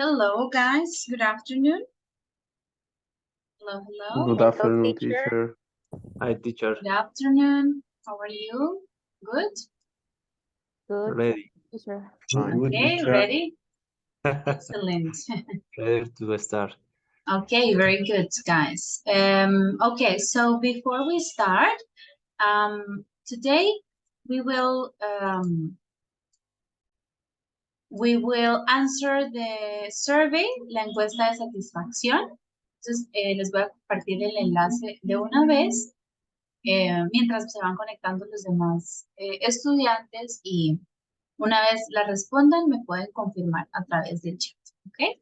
Hello, guys. Good afternoon. Hello, hello. Good afternoon, teacher. Hi, teacher. Good afternoon. How are you? Good? Good, Ready. teacher. Fine. Okay, ready? Excellent. Ready to start. Okay, very good, guys. Okay, so before we start, today we will answer the survey, la encuesta de satisfacción. Entonces, les voy a compartir el enlace de una vez mientras se van conectando los demás estudiantes y una vez la respondan me pueden confirmar a través del chat, ¿ok?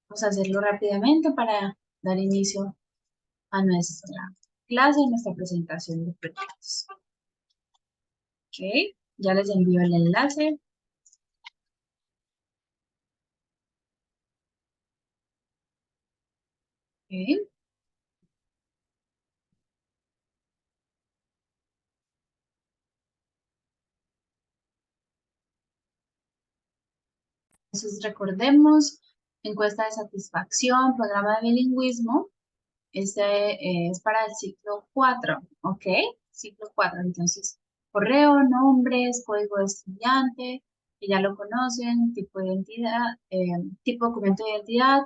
Vamos a hacerlo rápidamente para dar inicio a nuestra clase, a nuestra presentación de proyectos. Ok, ya les envío el enlace. Ok. Entonces recordemos, encuesta de satisfacción, programa de bilingüismo. Este es para el ciclo 4, ¿ok? Ciclo 4, entonces, correo, nombres, código de estudiante, que ya lo conocen, tipo de identidad, tipo de documento de identidad,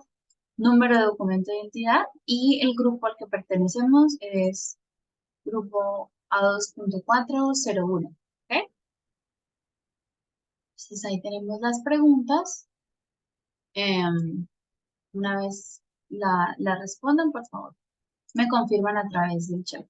número de documento de identidad y el grupo al que pertenecemos es grupo A2.401, ¿ok? Entonces ahí tenemos las preguntas. Una vez la respondan, por favor, me confirman a través del chat.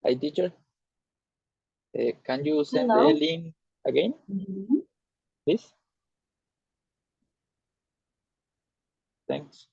Hi, teacher. Can you send Hello. the link again, please? Thanks.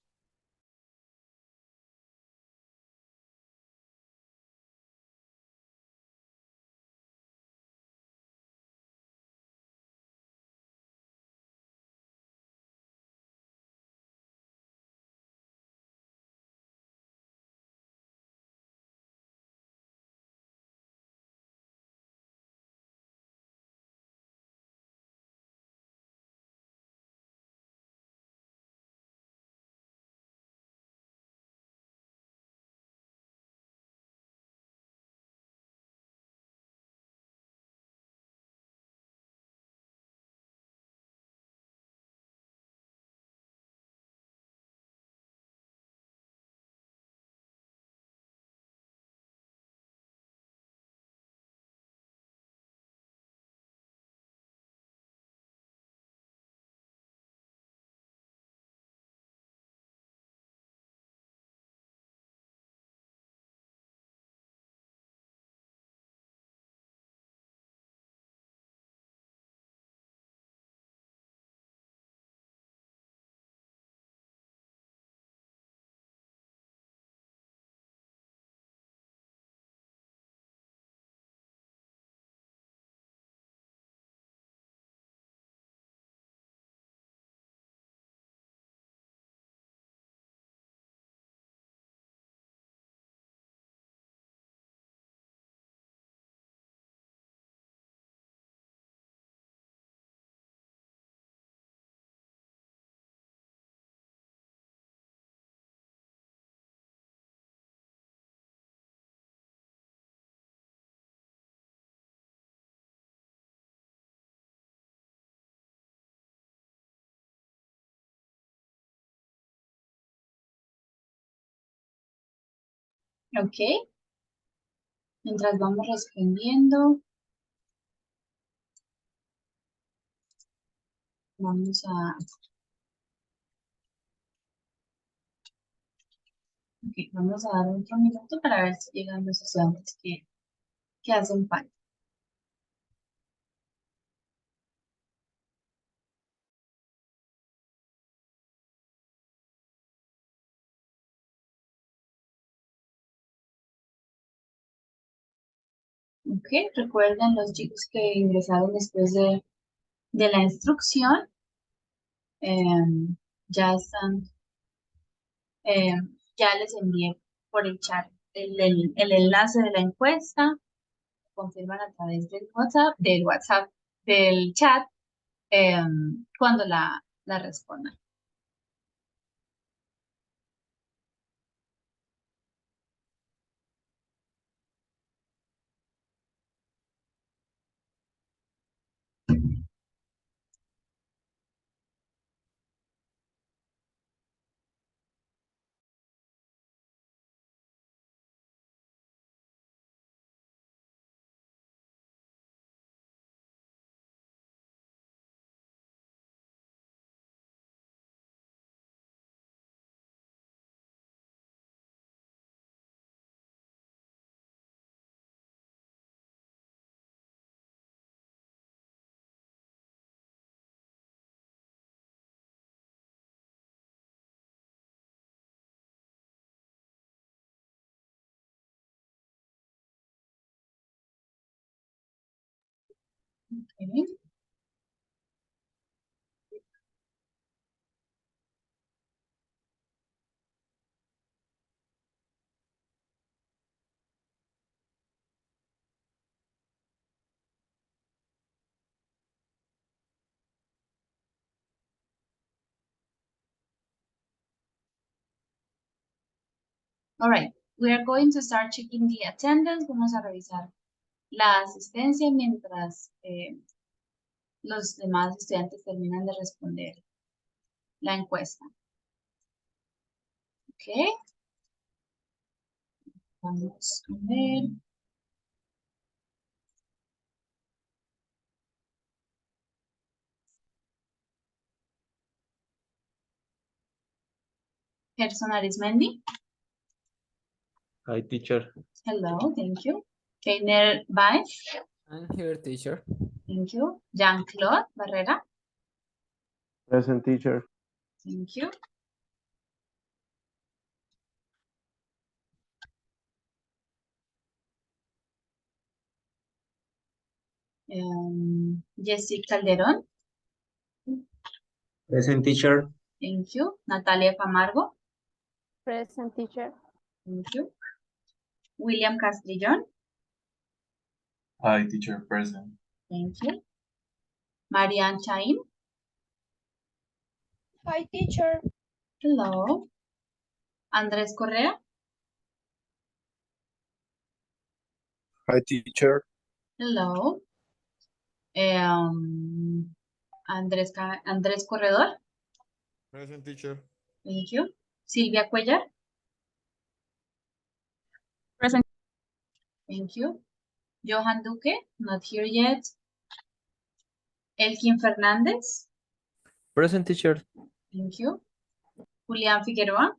Ok, mientras vamos respondiendo, vamos a... Ok, vamos a dar otro minuto para ver si llegan los estudiantes que hacen falta. Ok, recuerden los chicos que ingresaron después de la instrucción, ya están, ya les envié por el chat el enlace de la encuesta, confirman a través del chat, cuando la respondan. Ok. All right, we are going to start checking the attendance. Vamos a revisar la asistencia mientras los demás estudiantes terminan de responder la encuesta. Ok, vamos a ver. Gerson Arismendi. Hi, teacher. Hello, thank you. Keiner Baez. I'm here, teacher. Thank you. Jean-Claude Barrera. Present, teacher. Thank you. Jessica Calderón. Present, teacher. Thank you. Natalia Camargo. Present, teacher. Thank you. William Castrillón. Hi, teacher, present. Thank you. Marianne Chain. Hi, teacher. Hello. Andrés Correa. Hi, teacher. Hello. Andrés Corredor. Present, teacher. Thank you. Silvia Cuellar. Present. Thank you. Johan Duque, not here yet. Elkin Fernández. Present, teacher. Thank you. Julián Figueroa.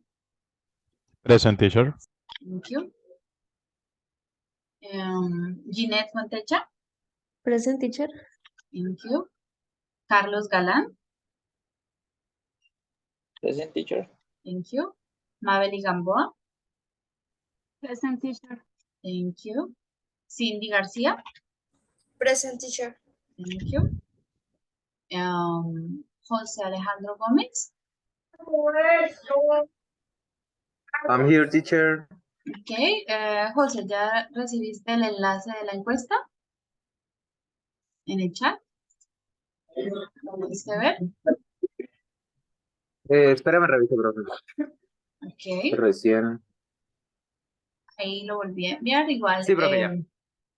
Present, teacher. Thank you. Ginette Montecha. Present, teacher. Thank you. Carlos Galán. Present, teacher. Thank you. Mabel Gamboa. Present, teacher. Thank you. Cindy García. Present, teacher. Thank you. José Alejandro Gómez. I'm here, teacher. Ok. José, ¿ya recibiste el enlace de la encuesta? ¿En el chat? ¿Lo pudiste ver? Espérame, reviso, profe. Ok. Recién. Ahí lo volví a enviar. Igual, Sí, profe, ya.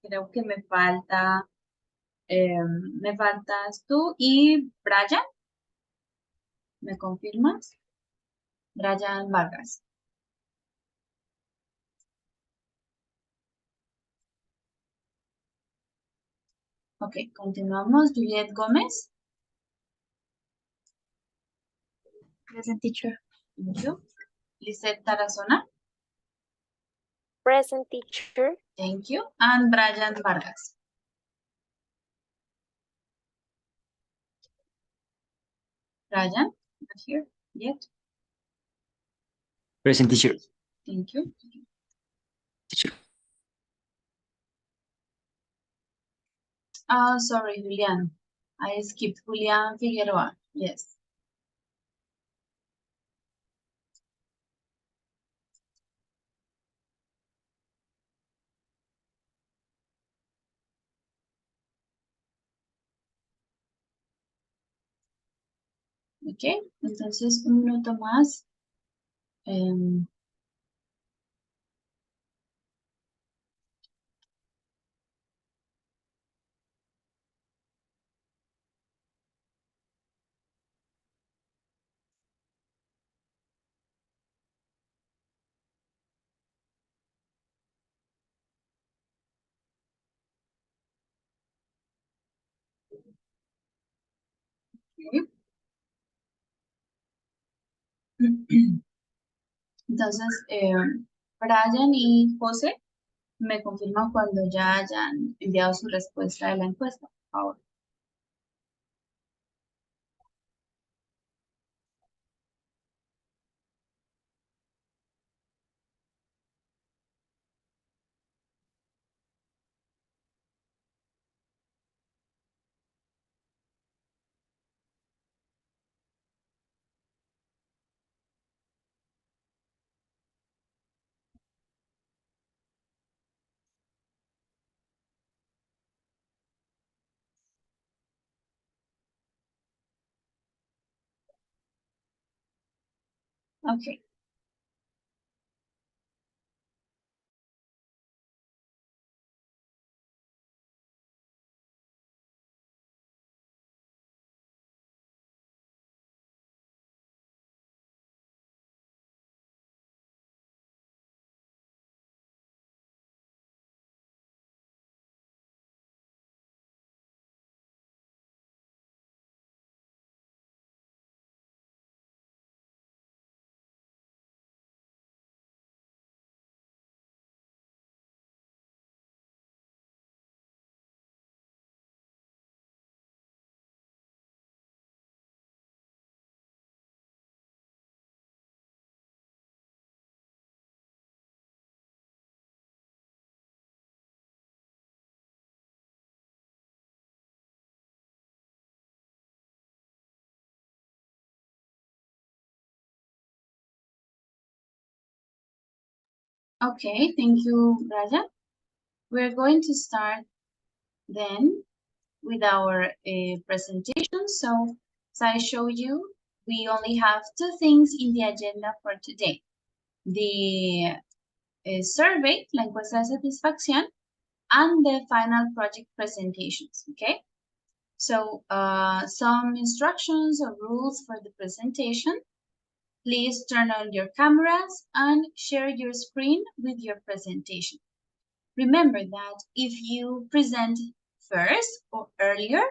creo que me faltas tú y Brian. ¿Me confirmas? Brian Vargas. Ok, continuamos. Juliet Gómez. Present, teacher. Thank you. Lisette Tarazona. Present, teacher. Thank you. And Brian Vargas. Brian, not here yet. Present, teacher. Thank you. Teacher. Oh, sorry, Julian. I skipped Julian Figueroa. Yes. Ok, entonces un minuto más. Em, ok. Entonces, Brian y José me confirman cuando ya hayan enviado su respuesta de la encuesta, por favor. Ok. Okay, thank you, Raja. We're going to start then with our presentation. So, as I showed you, we only have two things in the agenda for today. The survey, la encuesta de satisfacción, and the final project presentations, okay? So, some instructions or rules for the presentation. Please turn on your cameras and share your screen with your presentation. Remember that if you present first or earlier,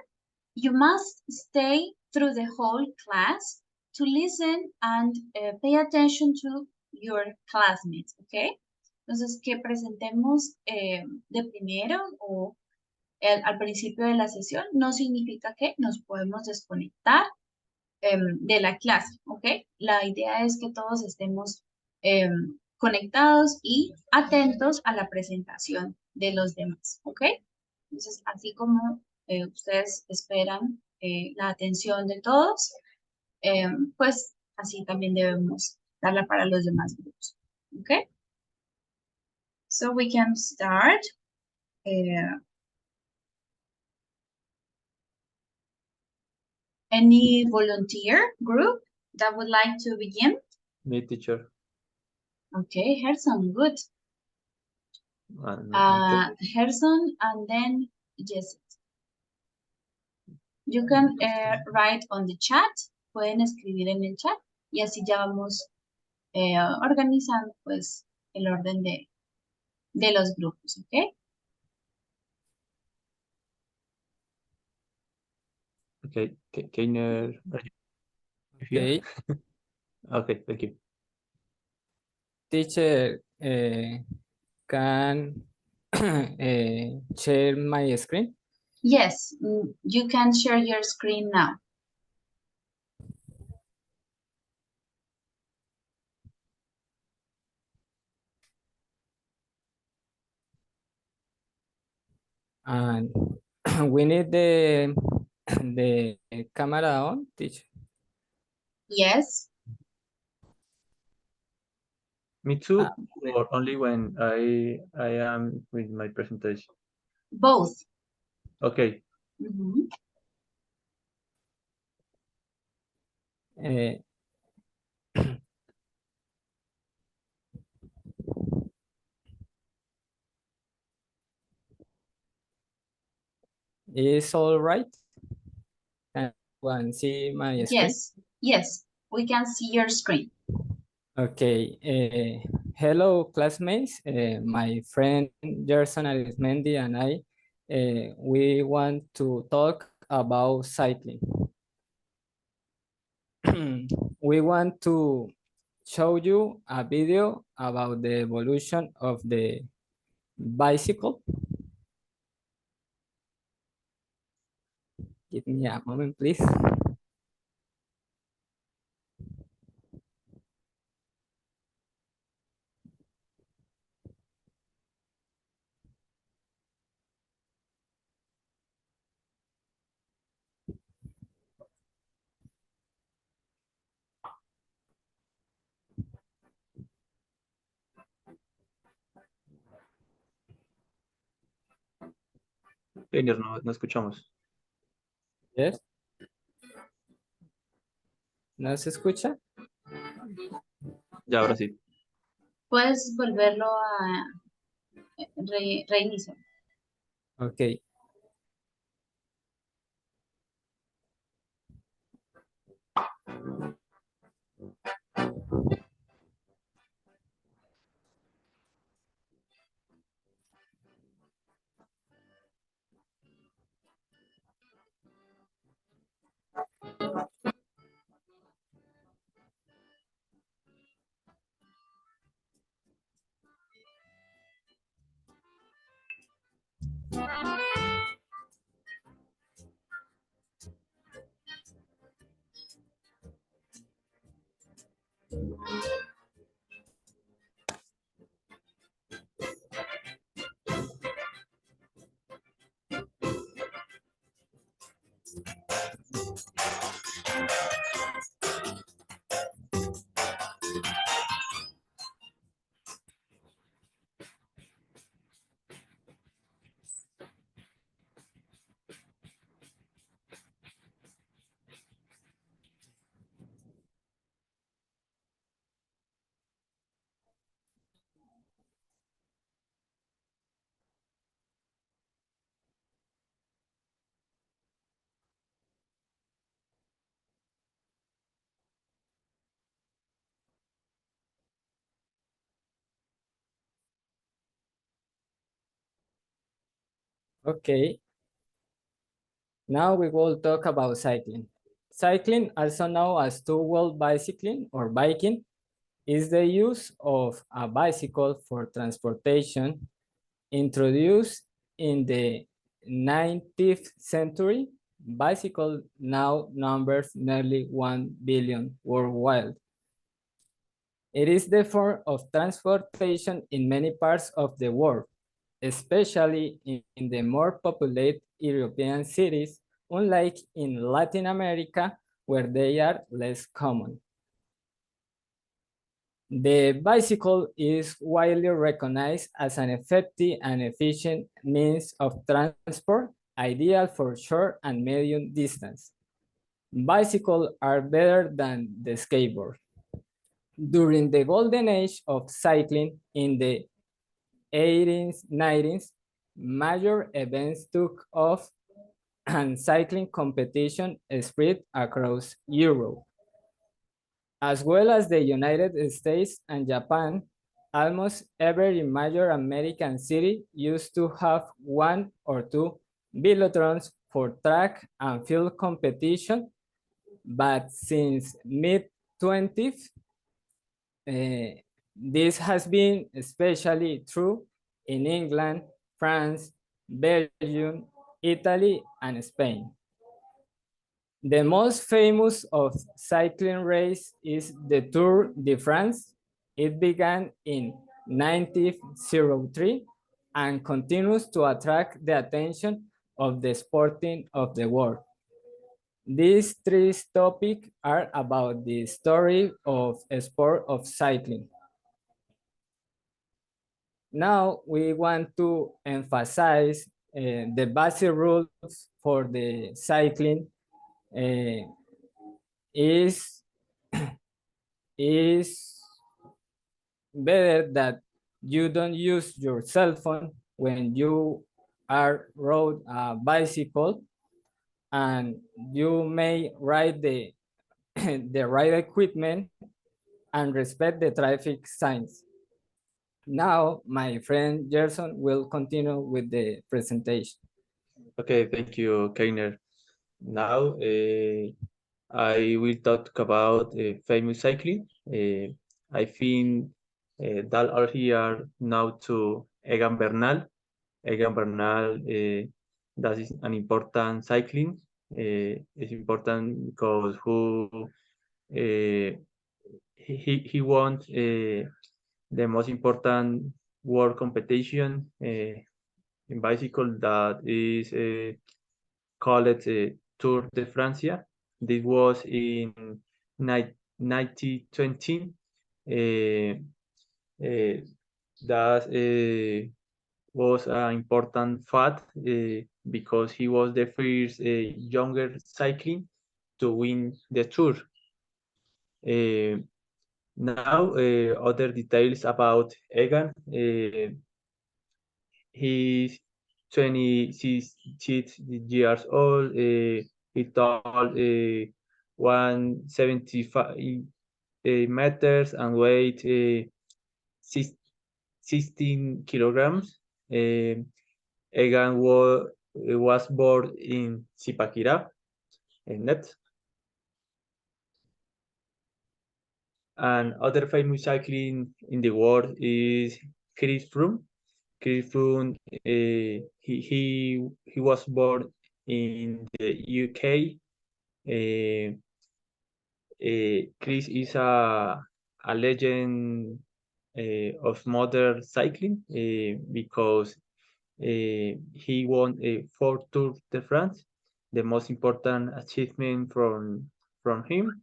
you must stay through the whole class to listen and pay attention to your classmates, ¿ok? Entonces, que presentemos de primero o al principio de la sesión no significa que nos podemos desconectar de la clase, ¿ok? La idea es que todos estemos conectados y atentos a la presentación de los demás, ¿ok? Entonces, así como ustedes esperan la atención de todos, pues así también debemos darla para los demás grupos, ¿ok? So we can start. Any volunteer group that would like to begin? Me, teacher. Okay, Gerson, good. No, Gerson and then Jessica. You can write on the chat, pueden escribir en el chat y así ya vamos organizando pues el orden de los grupos, ¿ok? okay. Keiner, are you here? Okay, thank you. Teacher, can share my screen? Yes, you can share your screen now. And we need the the camera on, teacher. Yes. Me too, Ah. or only when I am with my presentation? Both. Okay. Mhm. Uh, is all right? Can one see my screen? Yes. Yes. We can see your screen. Okay. Hello, classmates. My friend Gerson Arismendi and I, we want to talk about cycling. We want to show you a video about the evolution of the bicycle. Give me a moment, please. Keiner, no escuchamos. Yes. ¿No se escucha? Ya, ahora sí. Puedes volverlo a reiniciar. Ok. Okay. Now we will talk about cycling. Cycling, also known as two-wheel bicycling or biking, is the use of a bicycle for transportation introduced in the 19th century. Bicycle now numbers nearly 1 billion worldwide. It is the form of transportation in many parts of the world, especially in the more populated European cities, unlike in Latin America, where they are less common. The bicycle is widely recognized as an effective and efficient means of transport, ideal for short and medium distance. Bicycles are better than the skateboard. During the golden age of cycling in the 80s, 90s, major events took off and cycling competition spread across Europe. As well as the United States and Japan, almost every major American city used to have one or two velotrons for track and field competition, but since mid-20th, this has been especially true in England, France, Belgium, Italy, and Spain. The most famous of cycling race is the Tour de France. It began in 1903 and continues to attract the attention of the sporting of the world. These three topics are about the story of a sport of cycling. Now we want to emphasize the basic rules for the cycling is better that you don't use your cell phone when you are rode a bicycle, and you may ride the the right equipment and respect the traffic signs. Now, my friend Gerson will continue with the presentation. Okay, thank you, Keiner. Now, I will talk about famous cycling. I think that are here now to Egan Bernal. Egan Bernal, that is an important cycling. It's important because he won the most important world competition in bicycle, that is called Tour de Francia. This was in 1920. That was an important fact because he was the first younger cycling to win the Tour. Now, other details about Egan. He's 26 years old. He tall 175 meters and weight 16 kilograms. Egan was born in Zipaquirá, in Net. And other famous cycling in the world is Chris Froome. Chris Froome, he was born in the UK. Chris is a legend of modern cycling because he won 4 Tours de France, the most important achievement from him.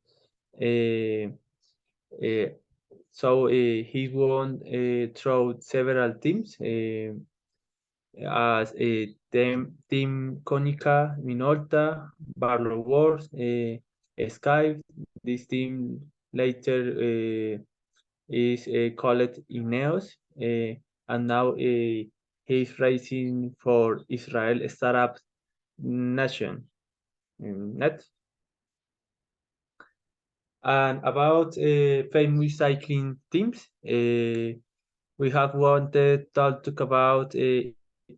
So he won through several teams as Team Konica Minolta, Barlow Wars, Sky. This team later is called Ineos, and now he's racing for Israel Startup Nation. Net. And about famous cycling teams, we have wanted to talk about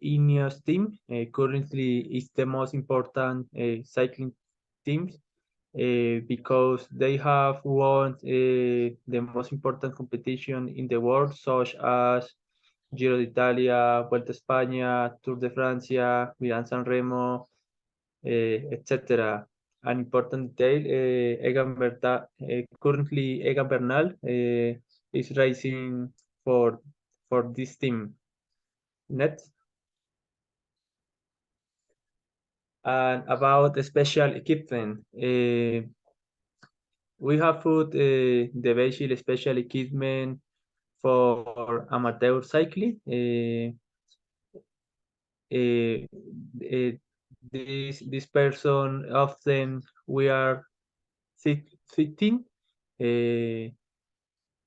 Ineos team. Currently, it's the most important cycling teams because they have won the most important competition in the world, such as Giro d'Italia, Vuelta a España, Tour de Francia, Milan-San Remo, etc. An important detail, currently Egan Bernal is racing for this team. Next. And about the special equipment, we have put the basic special equipment for amateur cycling. This person often we are sitting.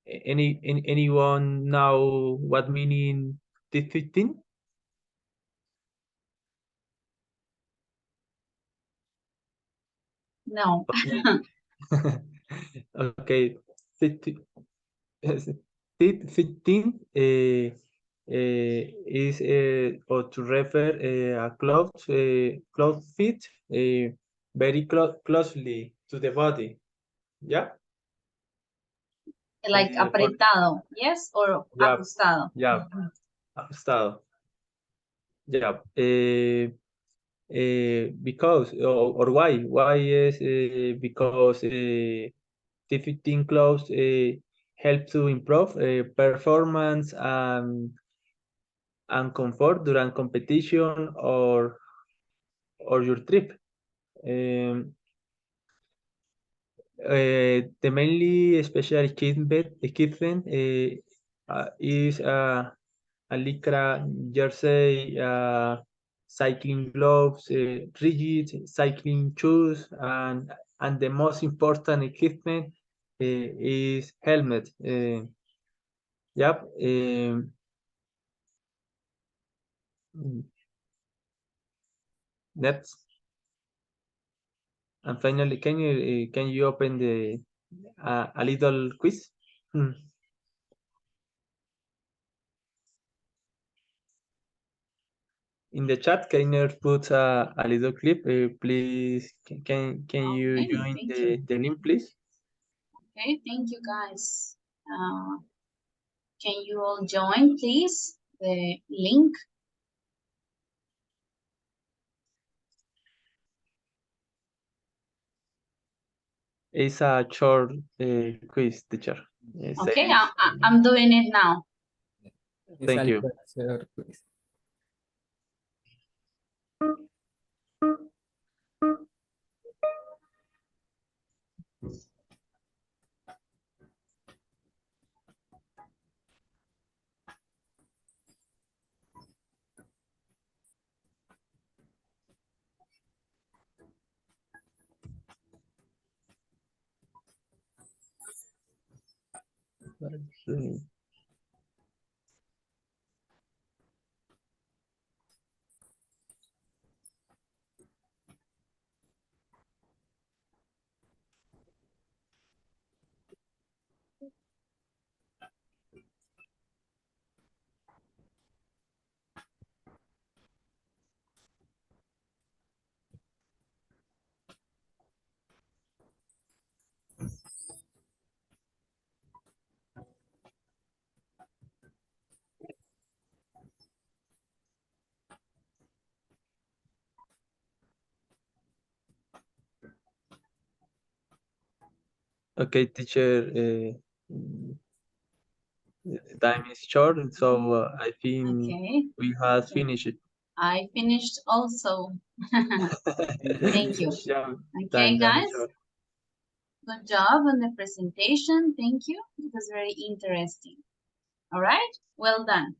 Anyone know what meaning this 15? No. Okay, 15 is or to refer a cloth fit very closely to the body. Yeah. Like apretado, yes, or Yeah. ajustado. Yeah, ajustado. Yeah. Because or why is because T15 clothes help to improve performance and comfort during competition or or your trip. The mainly special equipment is a lycra jersey, cycling gloves, rigid cycling shoes, and the most important equipment is helmet. Yep. Next. And finally, can you open the a little quiz? In the chat, Kainer put a little clip. Please, can you Okay, join thank you. the link, please? Okay, thank you guys. Can you all join, please? The link. It's a short quiz, teacher. Okay, I'm doing it now. Thank you. Okay, teacher. The time is short, so I think Okay. we have finished it. I finished also. Thank you. Yeah, Okay, time is guys. short. Good job on the presentation. Thank you. It was very interesting. All right. Well done.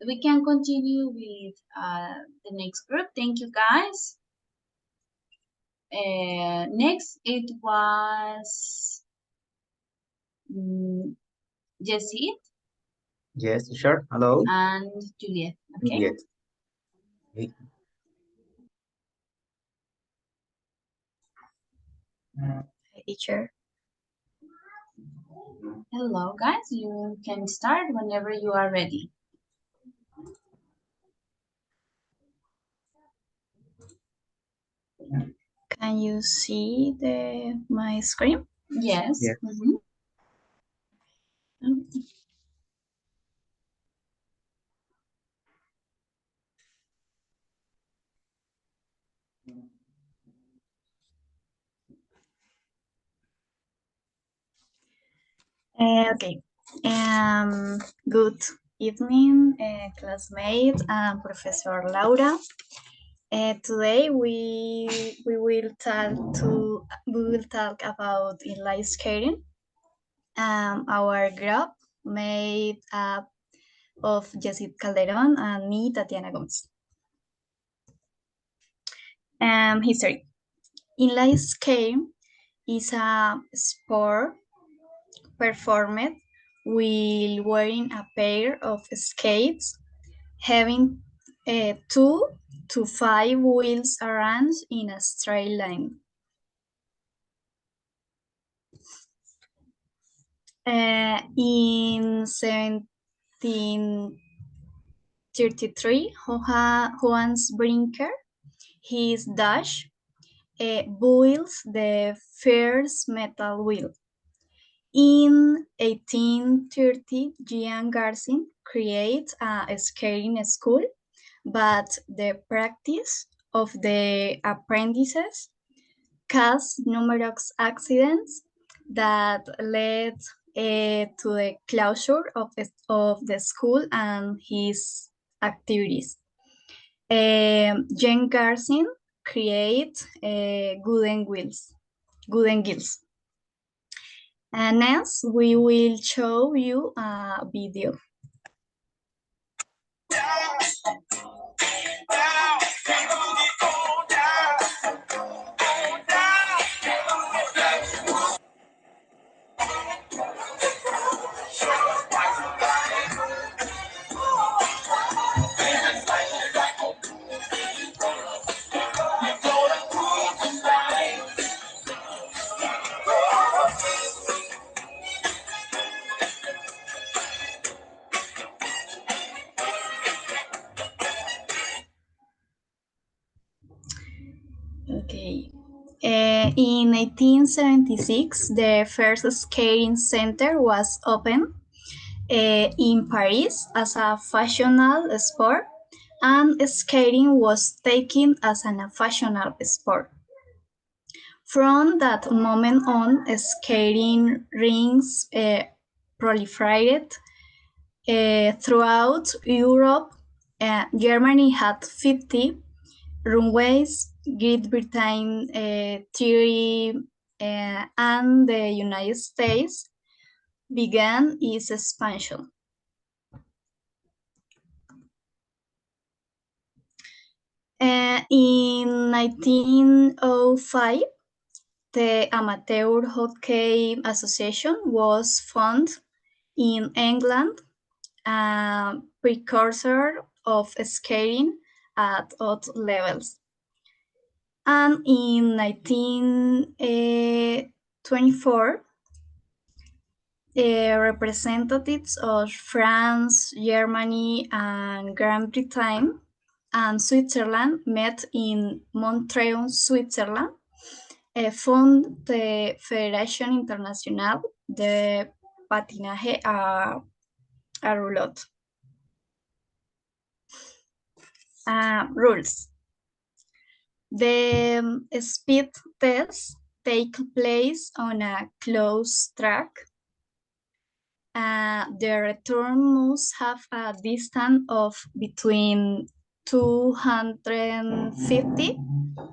We can continue with the next group. Thank you, guys. Next, it was Jessie Yes, teacher. Hello. and Juliet. Okay. Yes. Okay. Teacher. Hello, guys. You can start whenever you are ready. Can you see my screen? Yes. Yes. Mhm. Okay. Good evening, classmates and Professor Laura. Today we will talk about inline skating. Our group made up of Jessit Calderon and me, Tatiana Gomez. History. Inline skating is a sport performed while wearing a pair of skates having 2 to 5 wheels arranged in a straight line. In 1733, Johannes Brinker, his dash builds the first metal wheel. In 1830, Jean Garcin creates a skating school, but the practice of the apprentices caused numerous accidents that led to the closure of the school and his activities. Jen Garcin create Gooden Wheels, Gooden Gills. And next, we will show you a video. Okay. In 1876, the first skating center was opened in Paris as a fashionable sport, and skating was taken as a fashionable sport. From that moment on, skating rings proliferated throughout Europe. Germany had 50 runways, Great Britain 30, and the United States began its expansion. In 1905, the Amateur Hockey Association was founded in England, a precursor of skating at all levels. And in 1924, representatives of France, Germany, and Great Britain and Switzerland met in Montreux, Switzerland, found the Fédération Internationale de Patinage à Roulettes. Rules. The speed tests take place on a closed track. The return must have a distance of between 250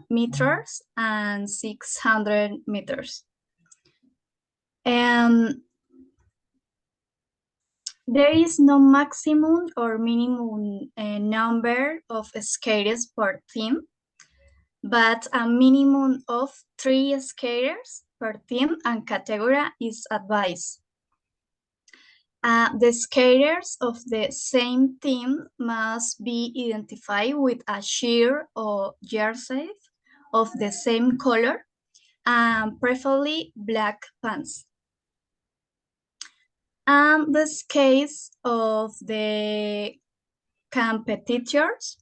meters and 600 meters. There is no maximum or minimum number of skaters per team, but a minimum of 3 skaters per team and category is advised. The skaters of the same team must be identified with a shirt or jersey of the same color, and preferably black pants. And the skates of the competitors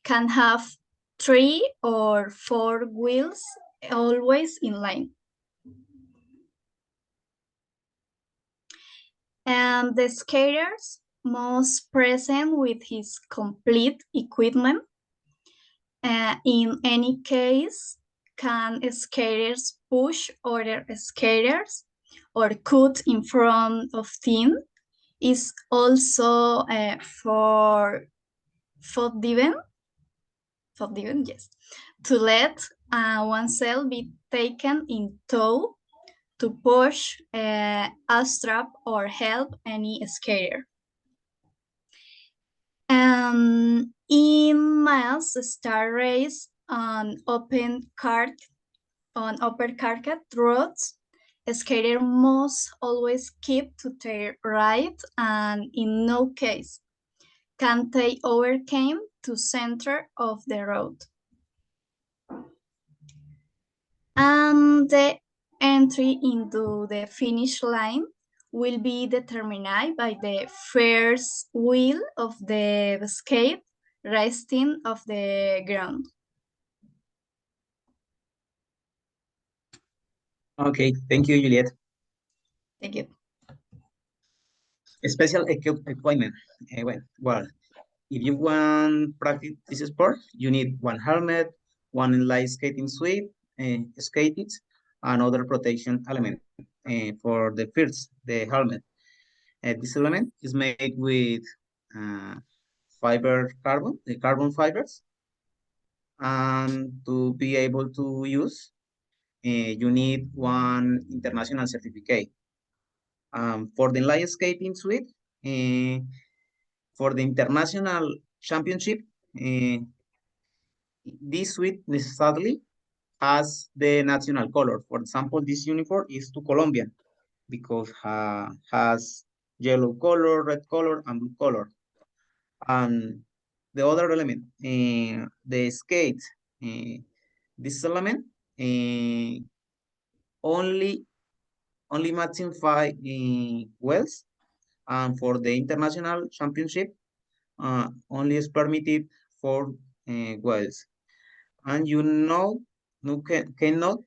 can have 3 or 4 wheels always in line. And the skaters must present with his complete equipment. In any case, can skaters push other skaters or cut in front of team is also forbidden, yes, to let oneself be taken in tow to push a strap or help any skater. In mass start race on open carpet roads, a skater must always keep to their right, and in no case can they overcome to center of the road. And the entry into the finish line will be determined by the first wheel of the skate resting off the ground. Okay, thank you, Juliet. Thank you. Special equipment. Well, if you want practice this sport, you need one helmet, one light skating suit, skates, and other protection element. For the first, the helmet. This element is made with carbon fibers, And to be able to use, you need one international certificate. For the light skating suite, for the international championship, this suite necessarily has the national color. For example, this uniform is to Colombian because has yellow color, red color, and blue color. And the other element, the skate, this element only matching 5 wells, and for the international championship, only is permitted 4 wells. And you cannot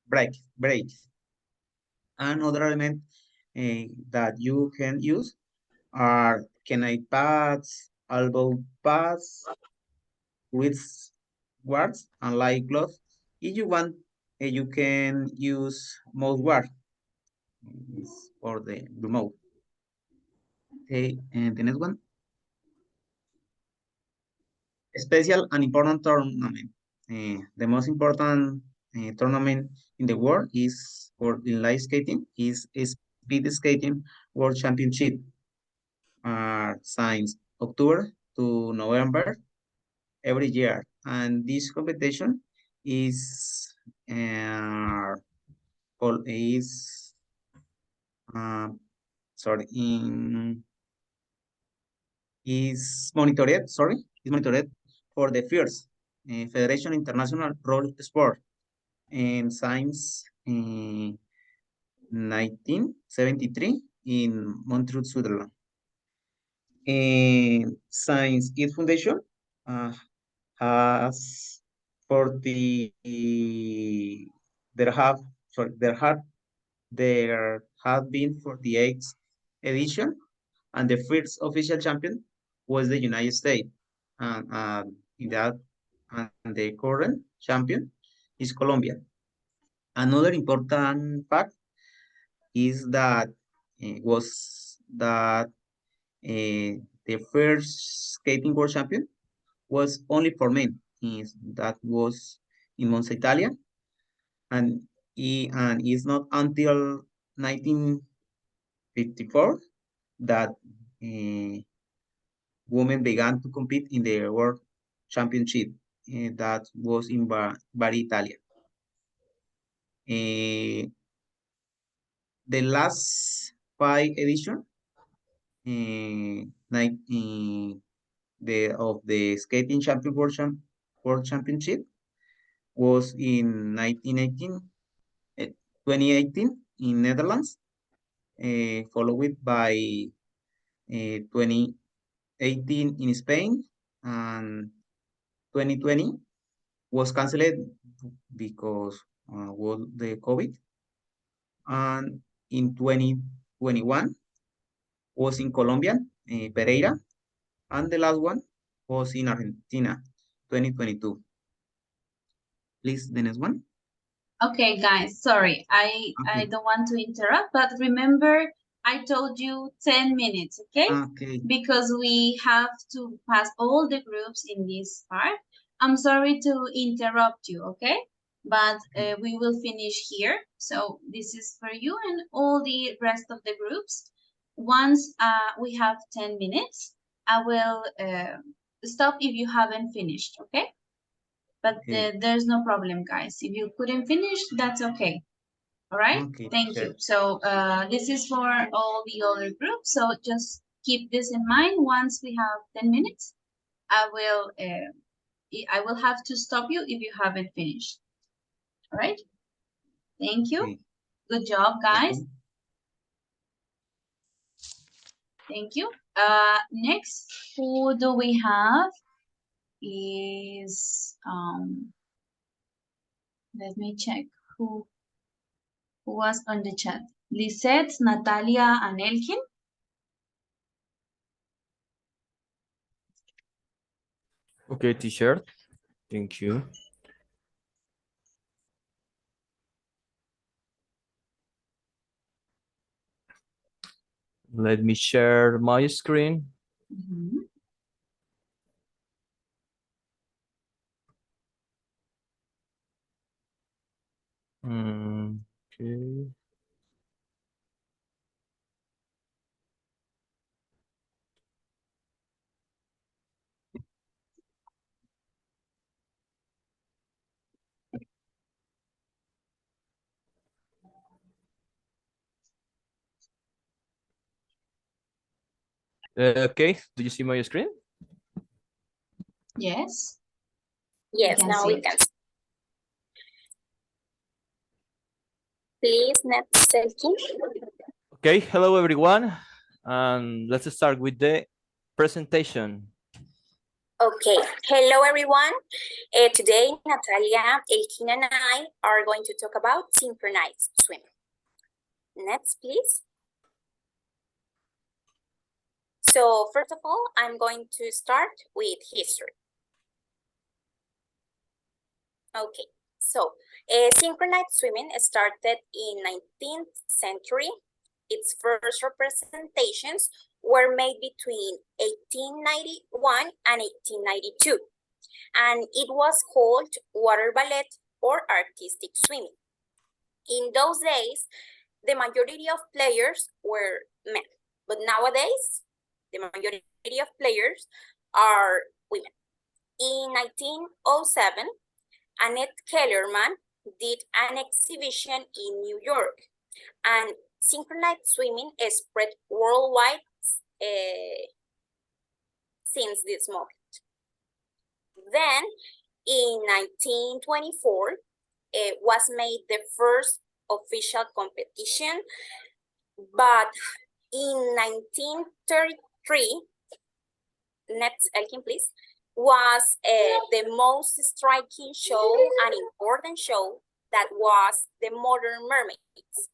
break. Another element that you can use are canine pads, elbow pads, wrist guards, and light gloves. If you want, you can use mouse guard for the remote. Okay, and the next one. Special and important tournament. The most important tournament in the world is for inline skating is speed skating world championship. Since October to November every year, and this competition is called is sorry in is monitored for the first Federation International Roll Sport and since 1973 in Montreal, Switzerland. And since its foundation has 40 there have sorry there have been 48 edition, and the first official champion was the United States, and in that and the current champion is Colombia. Another important fact is that the first skating world champion was only for men. That was in Monza, Italia, and it's not until 1954 that women began to compete in the world championship. That was in Bari, Italia. The last 5 edition of the skating champion world championship was in 2018 in Netherlands, followed by 2018 in Spain, and 2020 was cancelled because was the COVID, and in 2021 was in Colombia, Pereira, and the last one was in Argentina, 2022. Please, the next one. Okay, guys, sorry, I don't want to interrupt, but remember I told you 10 minutes, okay? Okay. Because we have to pass all the groups in this part. I'm sorry to interrupt you, okay? But we will finish here. So this is for you and all the rest of the groups. Once we have 10 minutes, I will stop if you haven't finished, okay? But there's no problem, guys. If you couldn't finish, that's okay. All right? Okay, Thank sure. you. So this is for all the other groups. So just keep this in mind. Once we have 10 minutes, I will have to stop you if you haven't finished. All right? Thank you. Okay. Good job, guys. Welcome. Thank you. Next, who do we have? Is let me check who was on the chat. Lisette, Natalia, and Elkin. Okay, teacher. Thank you. Let me share my screen. Mm-hmm. Okay. Okay, do you see my screen? Yes. Yes, can now see we it. can. Please, next section. Okay, hello everyone. And let's start with the presentation. Okay, hello everyone. Today, Natalia, 18, and I are going to talk about synchronized swimming. Next, please. So first of all, I'm going to start with history. Okay, so synchronized swimming started in 19th century. Its first representations were made between 1891 and 1892, and it was called water ballet or artistic swimming. In those days, the majority of players were men, but nowadays, the majority of players are women. In 1907, Annette Kellerman did an exhibition in New York, and synchronized swimming spread worldwide since this moment. Then, in 1924, was made the first official competition, but in 1933, next, Elkin, please, was the most striking show and important show that was the Modern Mermaids.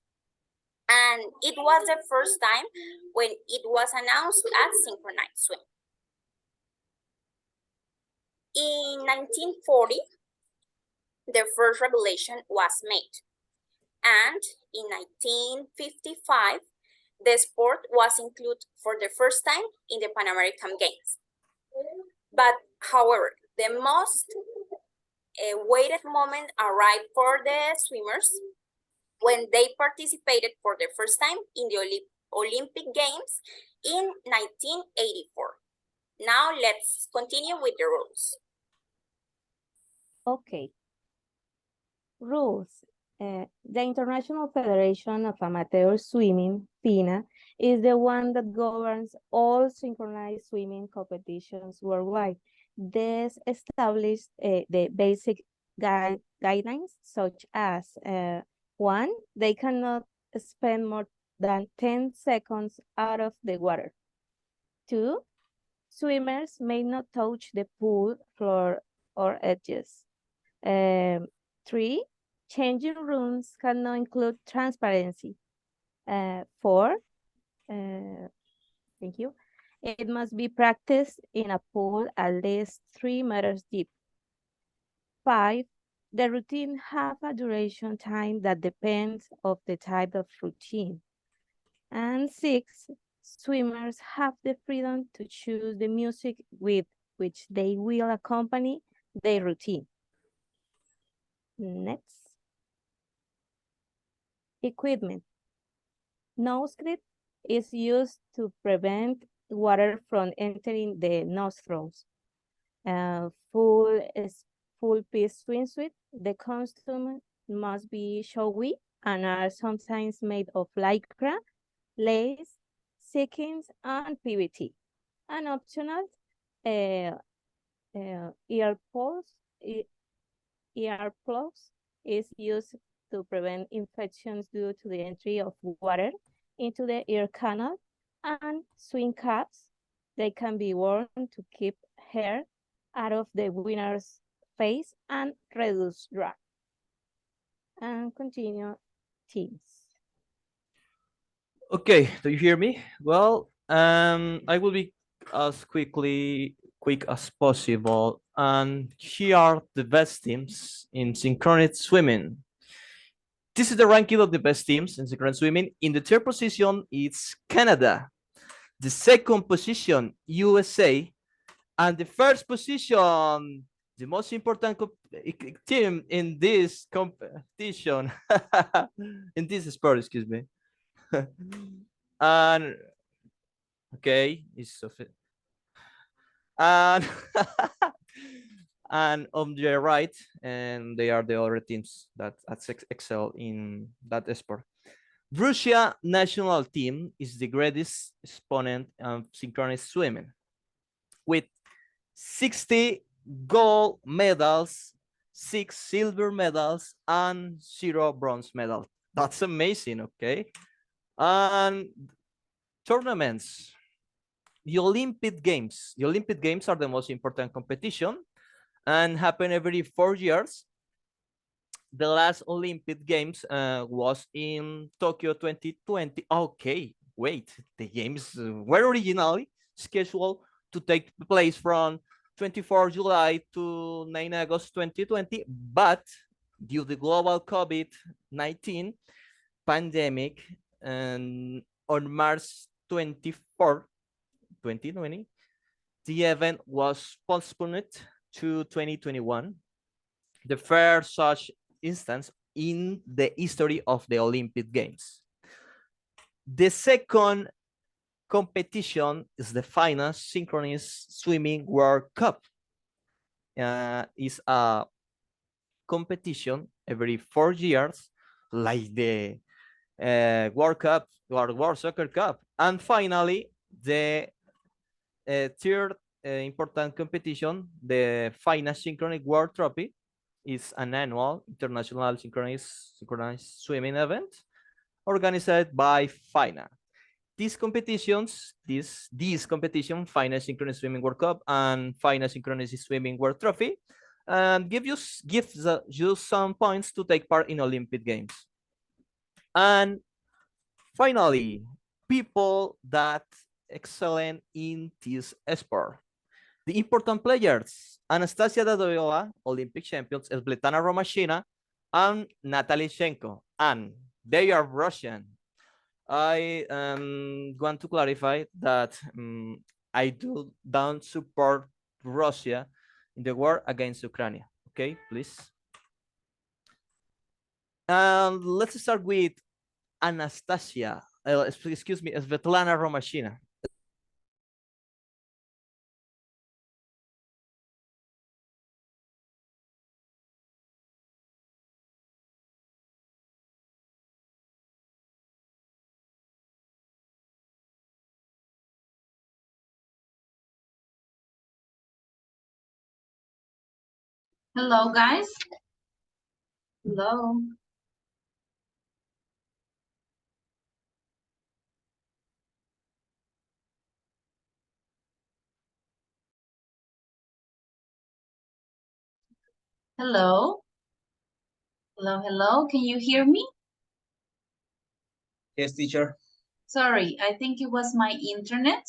And it was the first time when it was announced as synchronized swim. In 1940, the first regulation was made. And in 1955, the sport was included for the first time in the Pan American Games. But however, the most awaited moment arrived for the swimmers when they participated for the first time in the Olympic Games in 1984. Now let's continue with the rules. Okay. Rules. The International Federation of Amateur Swimming, FINA, is the one that governs all synchronized swimming competitions worldwide. This established the basic guidelines, such as 1, they cannot spend more than 10 seconds out of the water. 2, swimmers may not touch the pool floor or edges. 3, changing rooms cannot include transparency. 4, thank you. It must be practiced in a pool at least 3 meters deep. 5, the routine have a duration time that depends of the type of routine. And 6, swimmers have the freedom to choose the music with which they will accompany their routine. Next. Equipment. Nose grip is used to prevent water from entering the nostrils. Full piece swimsuit. The costume must be showy and are sometimes made of lycra, lace, sequins, and PVT. And optional, ear plugs is used to prevent infections due to the entry of water into the ear canal, and swim caps. They can be worn to keep hair out of the winner's face and reduce drag. And continue teams. Okay, do you hear me? Well, I will be as quick as possible. And here are the best teams in synchronous swimming. This is the ranking of the best teams in synchronous swimming. In the third position, it's Canada. The second position, USA. And the first position, the most important team in this competition, in this sport, excuse me. And okay, it's and and on the right, and they are the other teams that excel in that sport. Russia national team is the greatest exponent of synchronous swimming, with 60 gold medals, 6 silver medals, and 0 bronze medals. That's amazing, okay? And tournaments. The Olympic Games. The Olympic Games are the most important competition and happen every 4 years. The last Olympic Games was in Tokyo 2020. Okay, wait, the games were originally scheduled to take place from 24 July to 9 August 2020, but due to global COVID-19 pandemic, and on March 24, 2020, the event was postponed to 2021, the first such instance in the history of the Olympic Games. The second competition is the final synchronous swimming World Cup. Is a competition every 4 years, like the World Cup, World Soccer Cup. And finally, the third important competition, the final synchronous World Trophy, is an annual international synchronized swimming event organized by FINA. These competitions, these competition, FINA Synchronous Swimming World Cup and FINA Synchronous Swimming World Trophy, gives you some points to take part in Olympic Games. And finally, people that excel in this sport. The important players: Anastasia Dadova, Olympic champions, Svetlana Romashina, and Natalia Shenko, and they are Russian. I want to clarify that I don't support Russia in the war against Ukraine. Okay, please. Let's start with Anastasia. Excuse me, Svetlana Romashina. Hello, guys. Hello. Hello. Hello, hello. Can you hear me? Yes, teacher. Sorry, I think it was my internet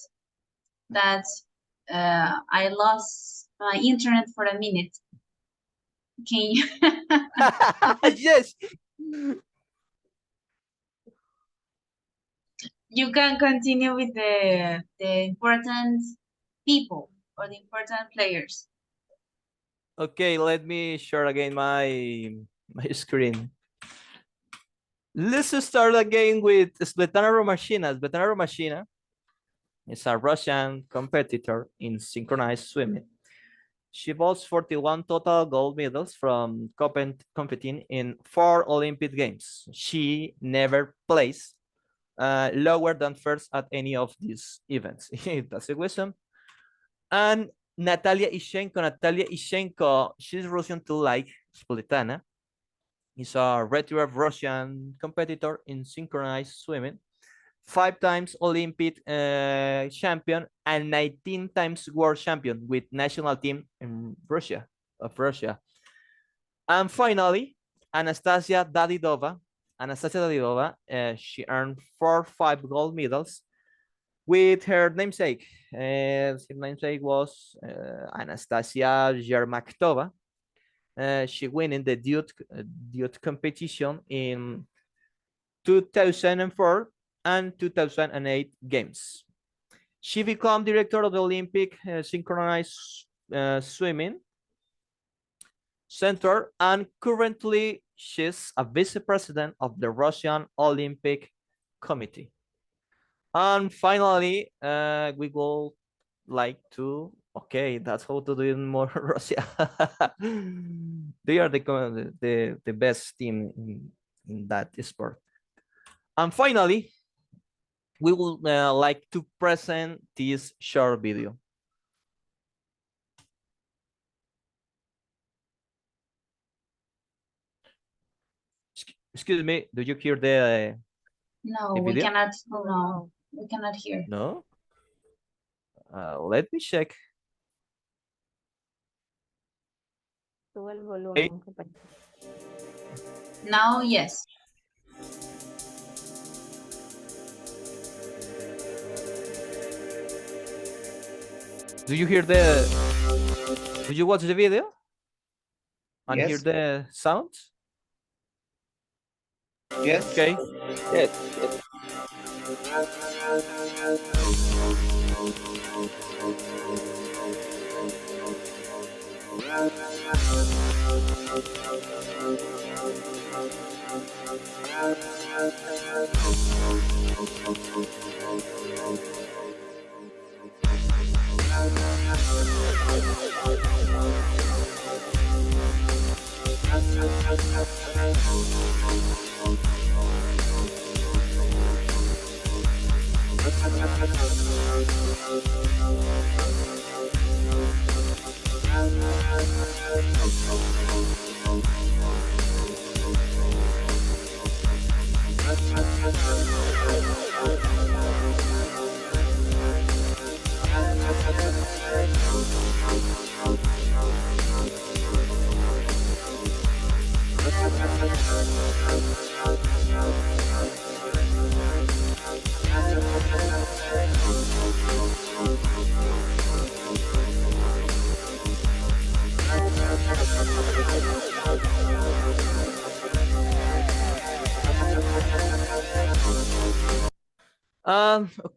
that I lost my internet for a minute. Can you? Yes. You can continue with the important people or the important players. Okay, let me share again my screen. Let's start again with Svetlana Romashina. Svetlana Romashina is a Russian competitor in synchronized swimming. She holds 41 total gold medals from competing in 4 Olympic Games. She never placed lower than first at any of these events. That's a question. And Natalia Ishenko, she's Russian too, like Splitana. Is a retired Russian competitor in synchronized swimming, 5 times Olympic champion and 19 times world champion with national team in Russia. And finally, Anastasia Dadidova. She earned 5 gold medals with her namesake. Her namesake was Anastasia Yermaktova. She won in the youth competition in 2004 and 2008 games. She became director of the Olympic synchronized swimming Center, and currently she's a vice president of the Russian Olympic Committee. And finally, we would like to, okay, that's how to do it more Russia. They are the best team in that sport. And finally, we would like to present this short video. Excuse me, do you hear the No, the we video? cannot. No, we cannot hear. No? Let me check. Sube el volumen, compañero. Now, yes. Do you watch the video? And hear Yes. the sounds? Yes. Okay. Yes,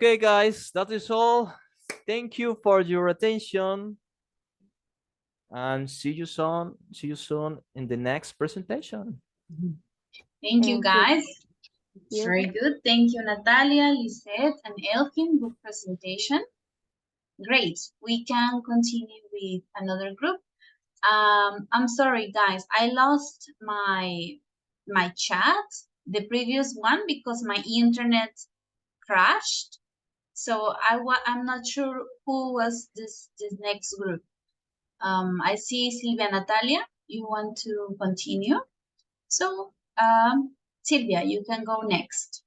Okay, guys, that is all. Thank you for your attention, and see you soon. See you soon in the next presentation. Thank you, guys. you. Very good. Thank you, Natalia, Lisette, and Elkin. Good presentation. Great. We can continue with another group. I'm sorry, guys. I lost my chat, the previous one, because my internet crashed. So I'm not sure who was this next group. I see Silvia Natalia. You want to continue? So, Silvia, you can go next.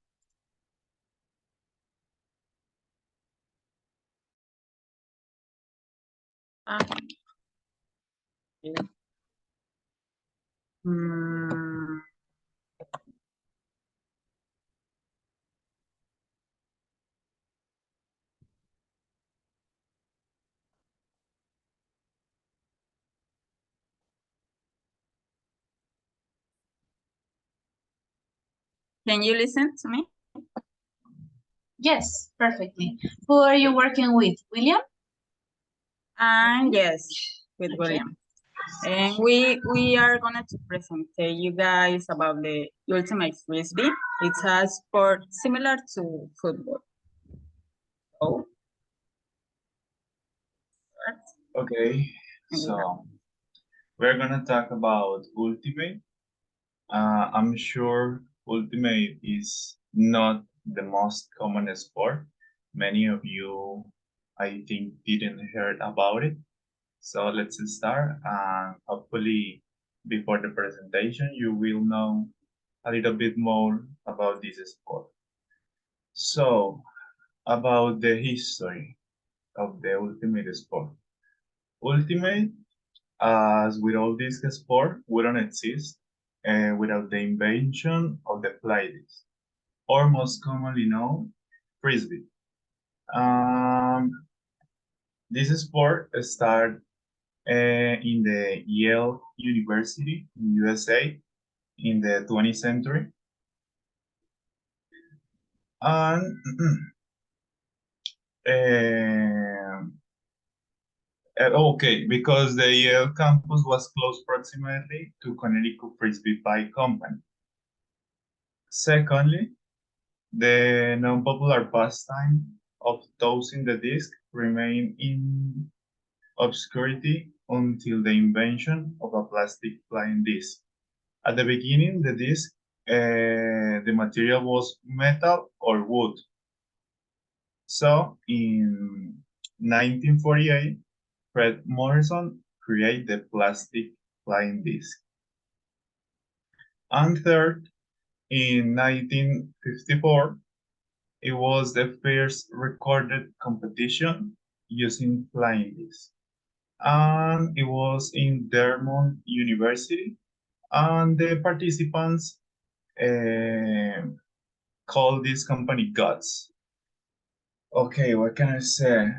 Can you listen to me? Yes, perfectly. Who are you working with, William? Yes, with William. And we are gonna to present you guys about the ultimate frisbee. It's a sport similar to football. Oh. Okay, so we're gonna talk about ultimate. I'm sure ultimate is not the most common sport. Many of you, I think, didn't heard about it. So let's start, and hopefully before the presentation, you will know a little bit more about this sport. So, about the history of the ultimate sport. Ultimate, as with all these sports, wouldn't exist without the invention of the players, or most commonly known, frisbee. This sport started in the Yale University in USA in the 20th century. And Okay, because the Yale campus was close proximity to Connecticut Frisbee Pie Company. Secondly, the non-popular pastime of tossing the disc remained in obscurity until the invention of a plastic flying disc. At the beginning, the disc, the material was metal or wood. So in 1948, Fred Morrison created the plastic flying disc. And third, in 1954, it was the first recorded competition using flying discs. And it was in Dermont University, and the participants called this company Guts. Okay, what can I say?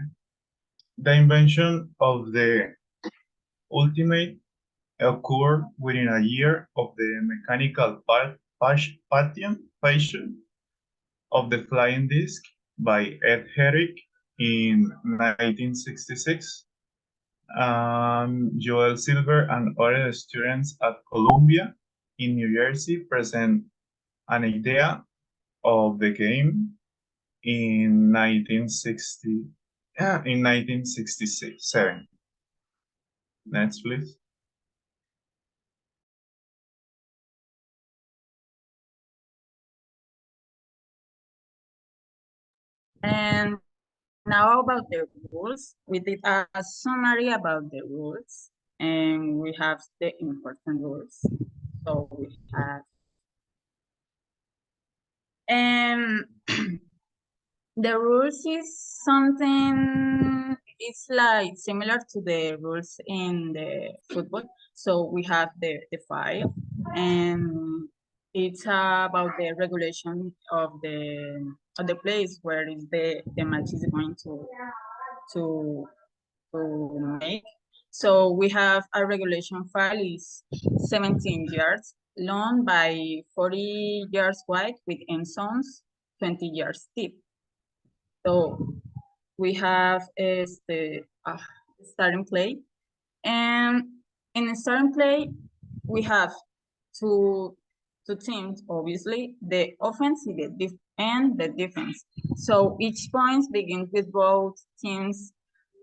The invention of the Ultimate occurred within a year of the mechanical patent of the flying disc by Ed Herrick in 1966. Joel Silver and other students at Columbia in New Jersey present an idea of the game in 1967. Next, please. And now about the rules, we did a summary about the rules, and we have the important rules. So we have, and the rules is something, it's like similar to the rules in the football. So we have the five, and it's about the regulation of the place where is the match is going to make. So we have a regulation file is 17 yards long by 40 yards wide with end zones 20 yards deep. So we have is the starting play, and in the starting play we have two teams, obviously the offense and the defense. So each point begins with both teams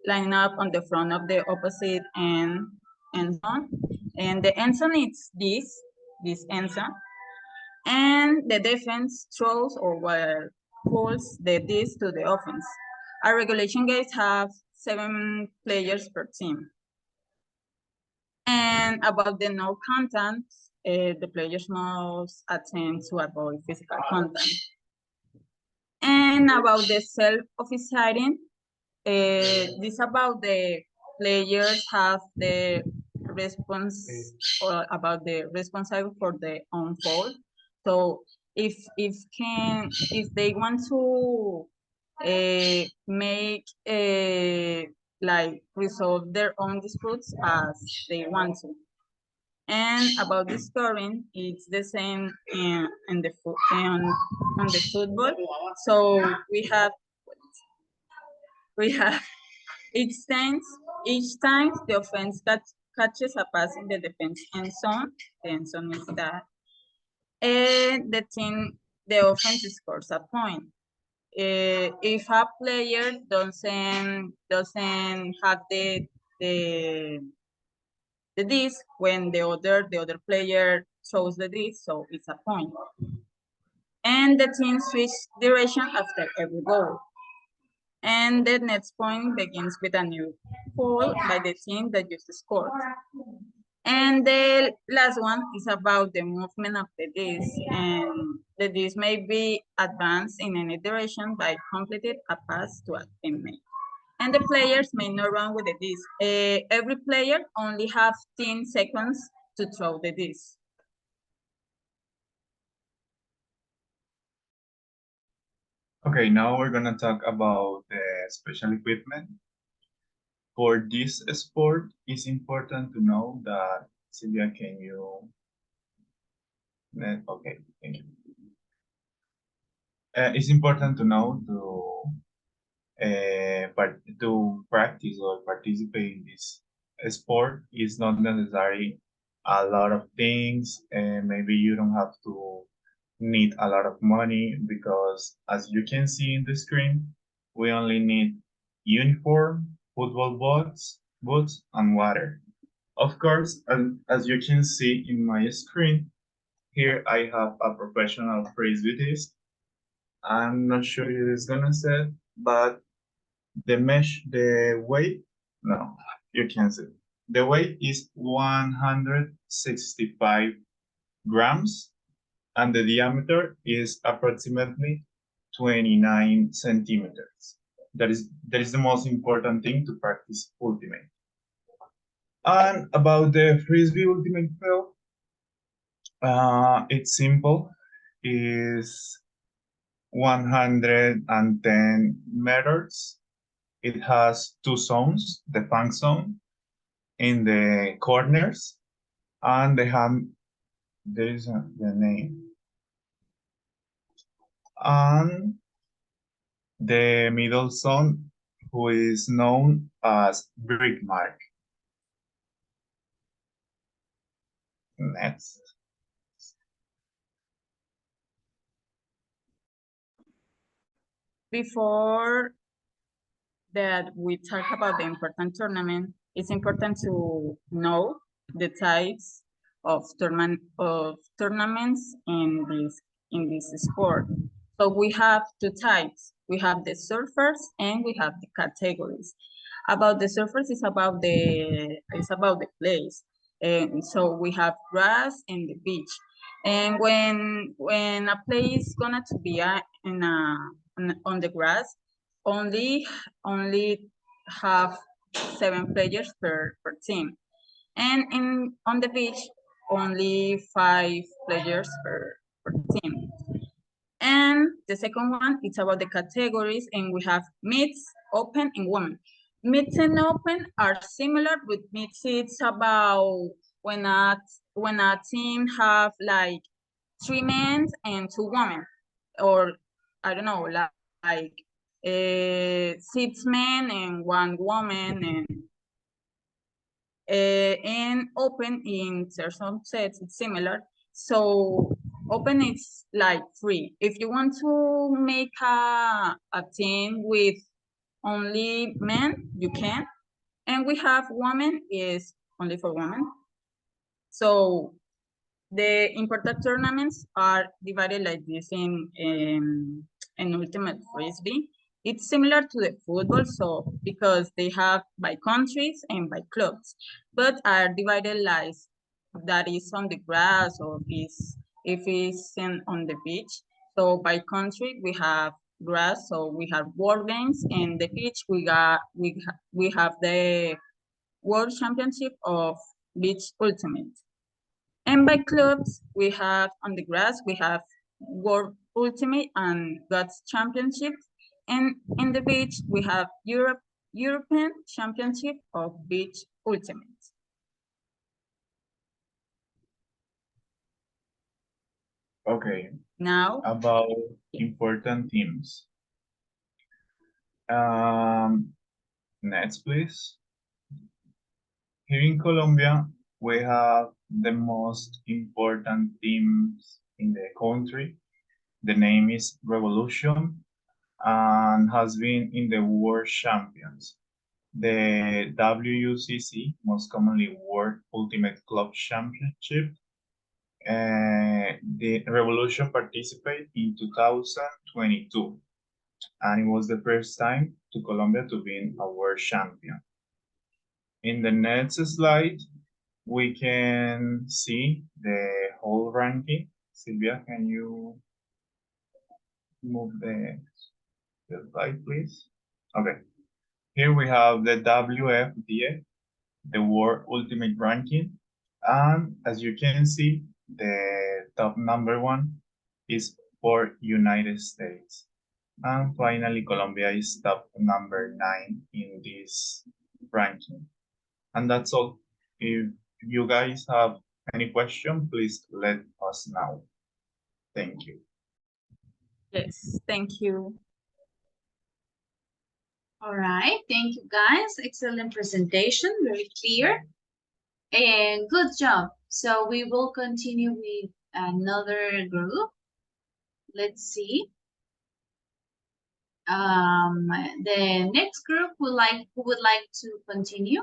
lining up on the front of the opposite end zone, and the end zone is this end zone, and the defense throws or pulls the disc to the offense. Our regulation games have 7 players per team. And about the no contact, the players must attempt to avoid physical contact. And about the self-officiating, this about the players have the about the responsible for the own fault. So if they want to make like resolve their own disputes as they want to. And about the scoring, it's the same in the on the football. So we have each time the offense catches a pass in the defense end zone. The end zone is that, and the offense scores a point. If a player doesn't have the disc when the other player throws the disc, so it's a point. And the team switch direction after every goal. And the next point begins with a new goal by the team that just scored. And the last one is about the movement of the disc. And the disc may be advanced in any direction by completing a pass to a teammate. And the players may not run with the disc. Every player only has 10 seconds to throw the disc. Okay, now we're gonna talk about the special equipment. For this sport, it's important to know that, Silvia, can you? Okay, thank you. It's important to know to practice or participate in this sport is not necessary a lot of things, and maybe you don't have to need a lot of money, because as you can see in the screen, we only need uniform, football boots, and water. Of course, as you can see in my screen, here I have a professional frisbeeist. I'm not sure if it's gonna say, but the weight, no, you can't see. The weight is 165 grams, and the diameter is approximately 29 centimeters. That is the most important thing to practice ultimate. And about the frisbee ultimate field, it's simple. Is 110 meters. It has two zones, the fang zone in the corners, and there is the name. And the middle zone, who is known as brick mark. Next. Before that we talk about the important tournament, it's important to know the types of tournaments in this sport. So we have two types. We have the surfers and we have the categories. About the surfers, it's about the place. And so we have grass and the beach. And when a play is gonna to be on the grass, only have 7 players per team, and on the beach only 5 players per team. And the second one, it's about the categories, and we have mixed, open, and women. Mixed and open are similar. With mixed, it's about when a team have like 3 men and 2 women, or I don't know, like 6 men and 1 woman, and open in certain sets it's similar. So open is like free. If you want to make a team with only men, you can. And we have women is only for women. So the important tournaments are divided like this in ultimate frisbee. It's similar to the football, so because they have by countries and by clubs, but are divided like that is on the grass or if it's on the beach. So by country we have grass, so we have world games, and the beach we have the World Championship of Beach Ultimate. And by clubs, we have on the grass, we have World Ultimate and Gods Championship. And in the beach, we have European Championship of Beach Ultimate. Okay. Now, about important teams. Next, please. Here in Colombia, we have the most important teams in the country. The name is Revolution and has been in the World Champions. The WUCC, most commonly World Ultimate Club Championship. The Revolution participated in 2022, and it was the first time to Colombia to be a world champion. In the next slide, we can see the whole ranking. Silvia, can you move the slide, please? Okay. Here we have the WFDA, the World Ultimate Ranking. And as you can see, the top number 1 is for United States. And finally, Colombia is top number 9 in this ranking. And that's all. If you guys have any question, please let us know. Thank you. Yes, thank you. All right, thank you guys. Excellent presentation, very clear. And good job. So we will continue with another group. Let's see. The next group who would like to continue.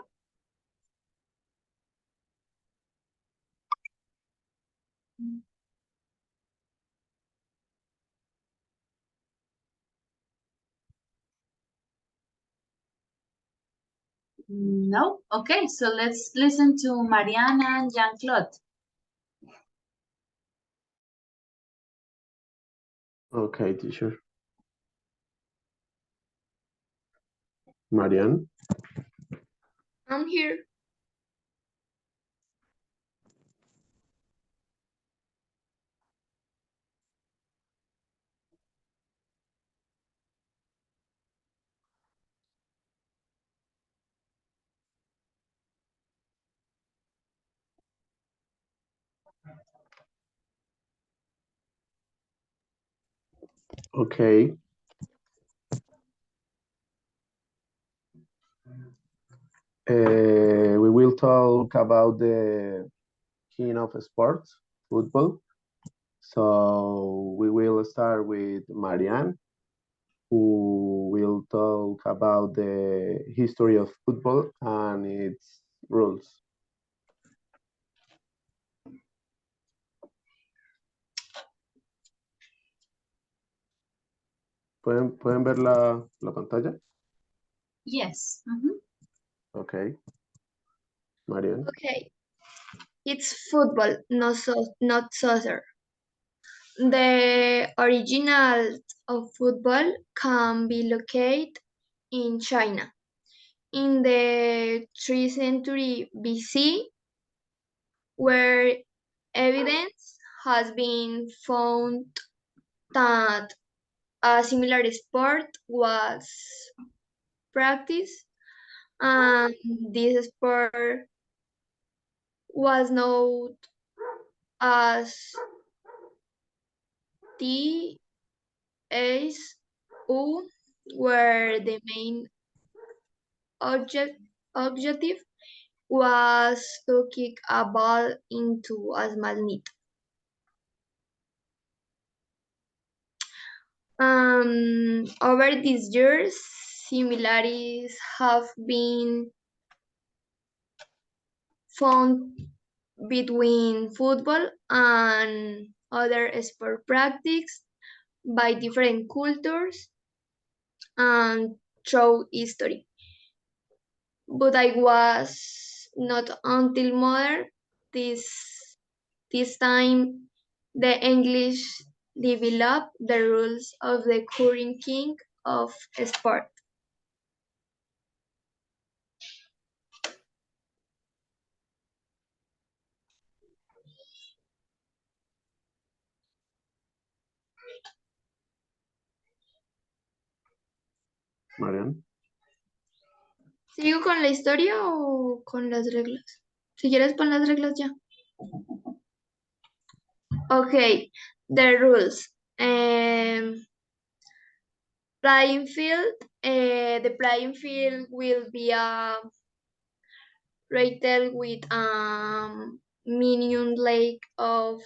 No? Okay, so let's listen to Mariana and Jean-Claude. Okay, teacher. Marianne? I'm here. Okay. We will talk about the king of sports, football. So we will start with Marianne, who will talk about the history of football and its rules. ¿Pueden ver la pantalla? Yes. Okay. Marianne. Okay. It's football, not soccer. The original of football can be located in China. In the 3rd century BC, where evidence has been found that a similar sport was practiced, and this sport was known as TSU, where the main objective was to kick a ball into a small net. Over these years, similarities have been found between football and other sport practices by different cultures and through history. But I was not until modern this time the English developed the rules of the current king of sport. Marianne. ¿Sigo con la historia o con las reglas? Si quieres pon las reglas ya. Okay, the rules. Playing field. The playing field will be rated with minimum length of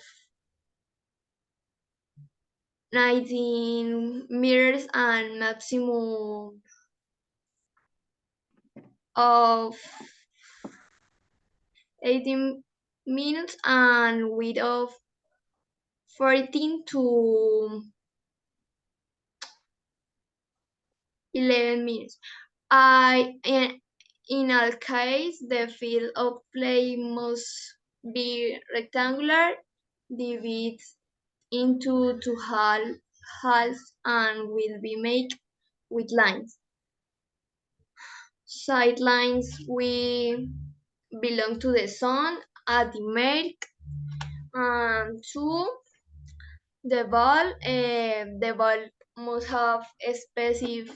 19 meters and maximum of 18 minutes and width of 14 to 11 minutes. In all cases, the field of play must be rectangular, divided into two halves, and will be made with lines. Sidelines we belong to the sun at the milk, and two, the ball must have a specific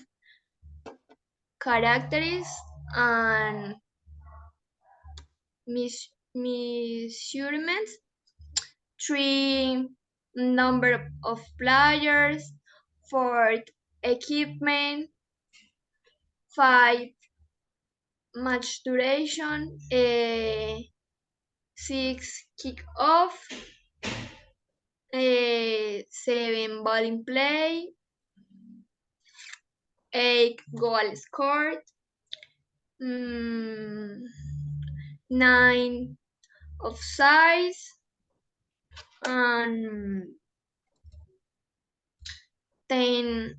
characteristics and measurements. Three, number of players. Four, equipment. 5 match duration, 6 kick-off, 7 bowling play, 8 goal scored, 9 offsides, and 10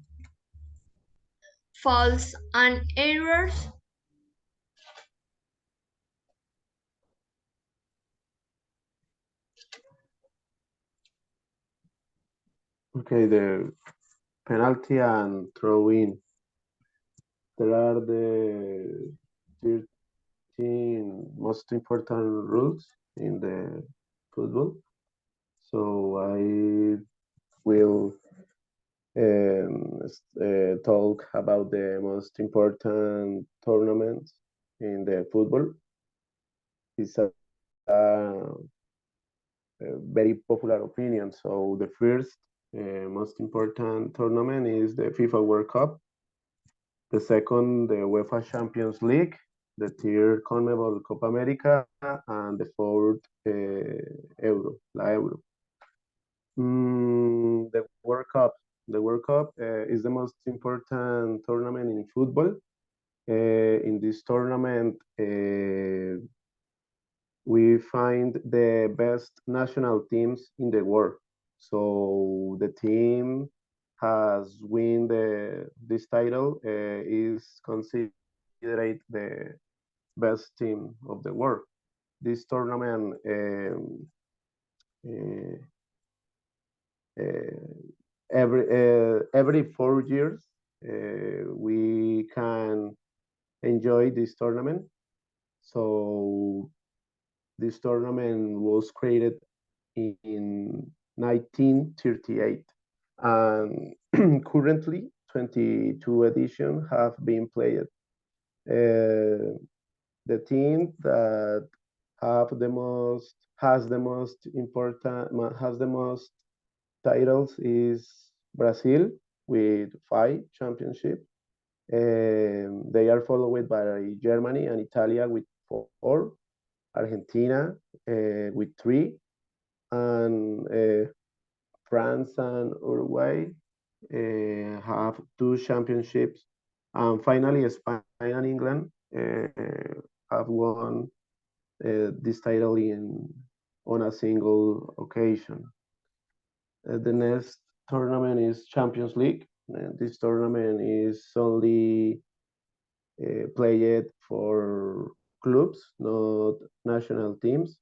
faults and errors. Okay, the penalty and throw in. There are the 13 most important rules in the football. So I will talk about the most important tournaments in the football. It's a very popular opinion. So the first most important tournament is the FIFA World Cup. The second, the UEFA Champions League. The third, CONMEBOL Copa America, and the fourth, Euro, La Euro. The World Cup. The World Cup is the most important tournament in football. In this tournament, we find the best national teams in the world. So the team has win this title is considered the best team of the world. This tournament uh, every 4 years we can enjoy this tournament. So this tournament was created in 1938, and currently 22 editions have been played. The team that has the most titles is Brazil with 5 championships. They are followed by Germany and Italy with 4, Argentina with 3, and France and Uruguay have 2 championships. And finally, Spain and England have won this title on a single occasion. The next tournament is Champions League. This tournament is only played for clubs, not national teams.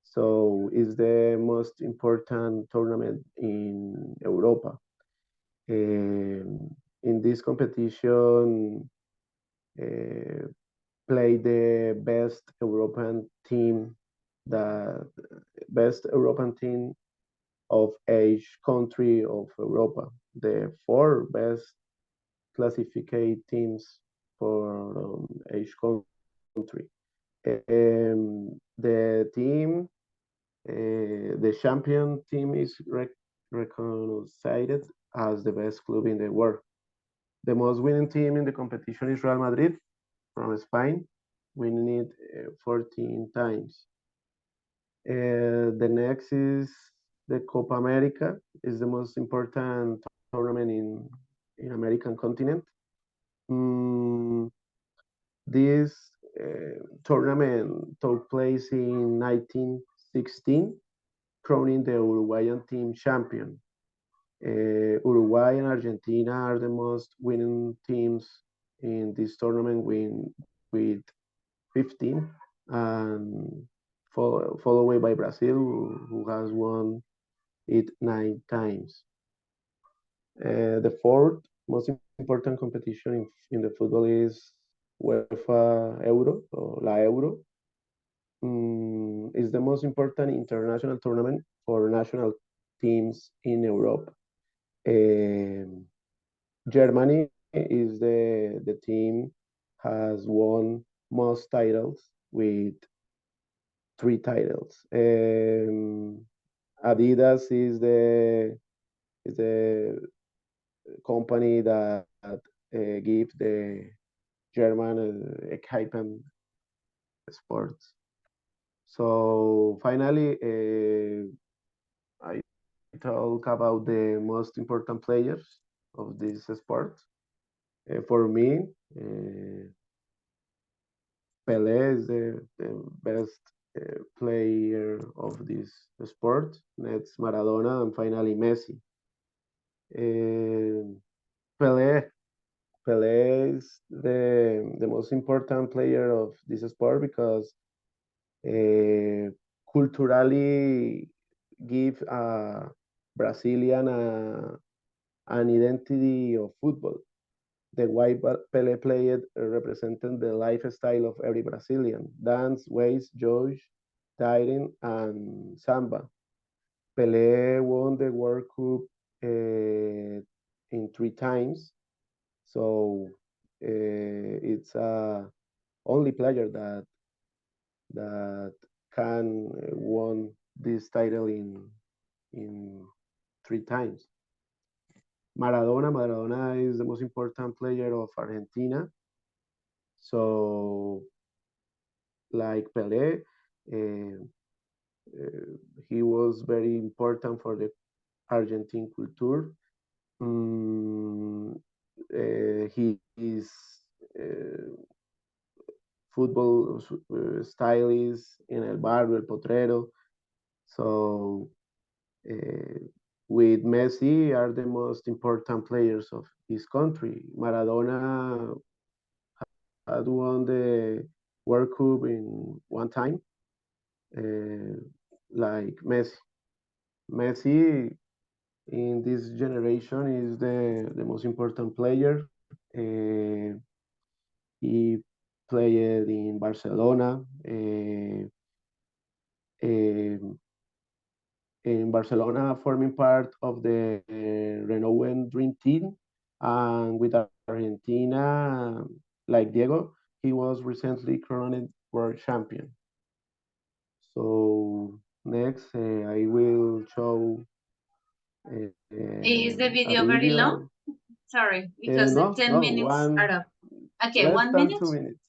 So it's the most important tournament in Europa. In this competition, play the best European team of each country of Europa. The 4 best classified teams for each country. The champion team is recognized as the best club in the world. The most winning team in the competition is Real Madrid from Spain, winning it 14 times. The next is the Copa America, is the most important tournament in American continent. This tournament took place in 1916, crowning the Uruguayan team champion. Uruguay and Argentina are the most winning teams in this tournament with 15, and followed by Brazil, who has won it 9 times. The fourth most important competition in the football is UEFA Euro, or La Euro. Is the most important international tournament for national teams in Europe. Germany is the team has won most titles with 3 titles. Adidas is the company that give German Equipen sports. So finally, I talk about the most important players of this sport. For me, Pelé is the best player of this sport. Next, Maradona, and finally Messi. Pelé, Pelé is the most important player of this sport because culturally give Brazilian an identity of football. The way Pelé played represented the lifestyle of every Brazilian: dance, ways, joy, dieting, and samba. Pelé won the World Cup in 3 times, so it's only player that can won this title in 3 times. Maradona is the most important player of Argentina. So, like Pelé, he was very important for the Argentine culture. His football style is in el barrio, el potrero. So, with Messi are the most important players of this country. Maradona had won the World Cup in 1 time, like Messi. Messi in this generation is the most important player. He played in Barcelona. In Barcelona, forming part of the renowned Dream Team, and with Argentina, like Diego, he was recently crowned world champion. So next, I will show Is the a video very long? video. Sorry, because the No, 10 no, minutes are up. Okay, less 1 than minute? 2 minutes.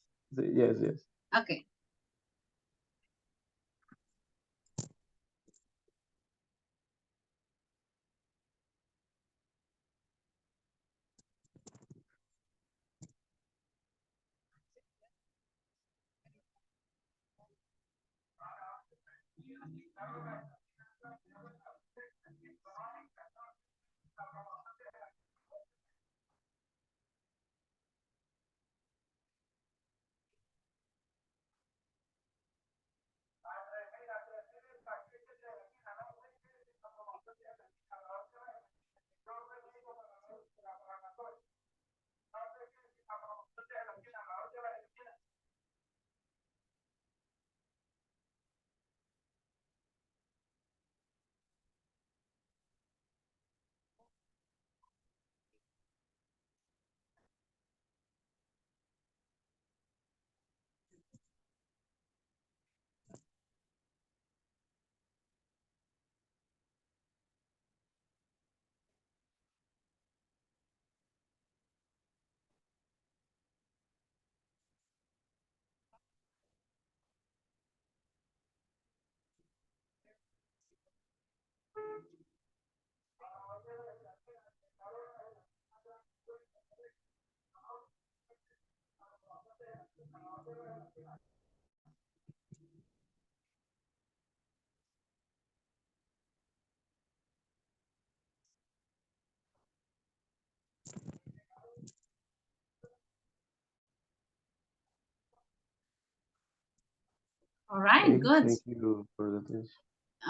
Yes, yes. Okay. All right, Okay, good. thank you for the attention.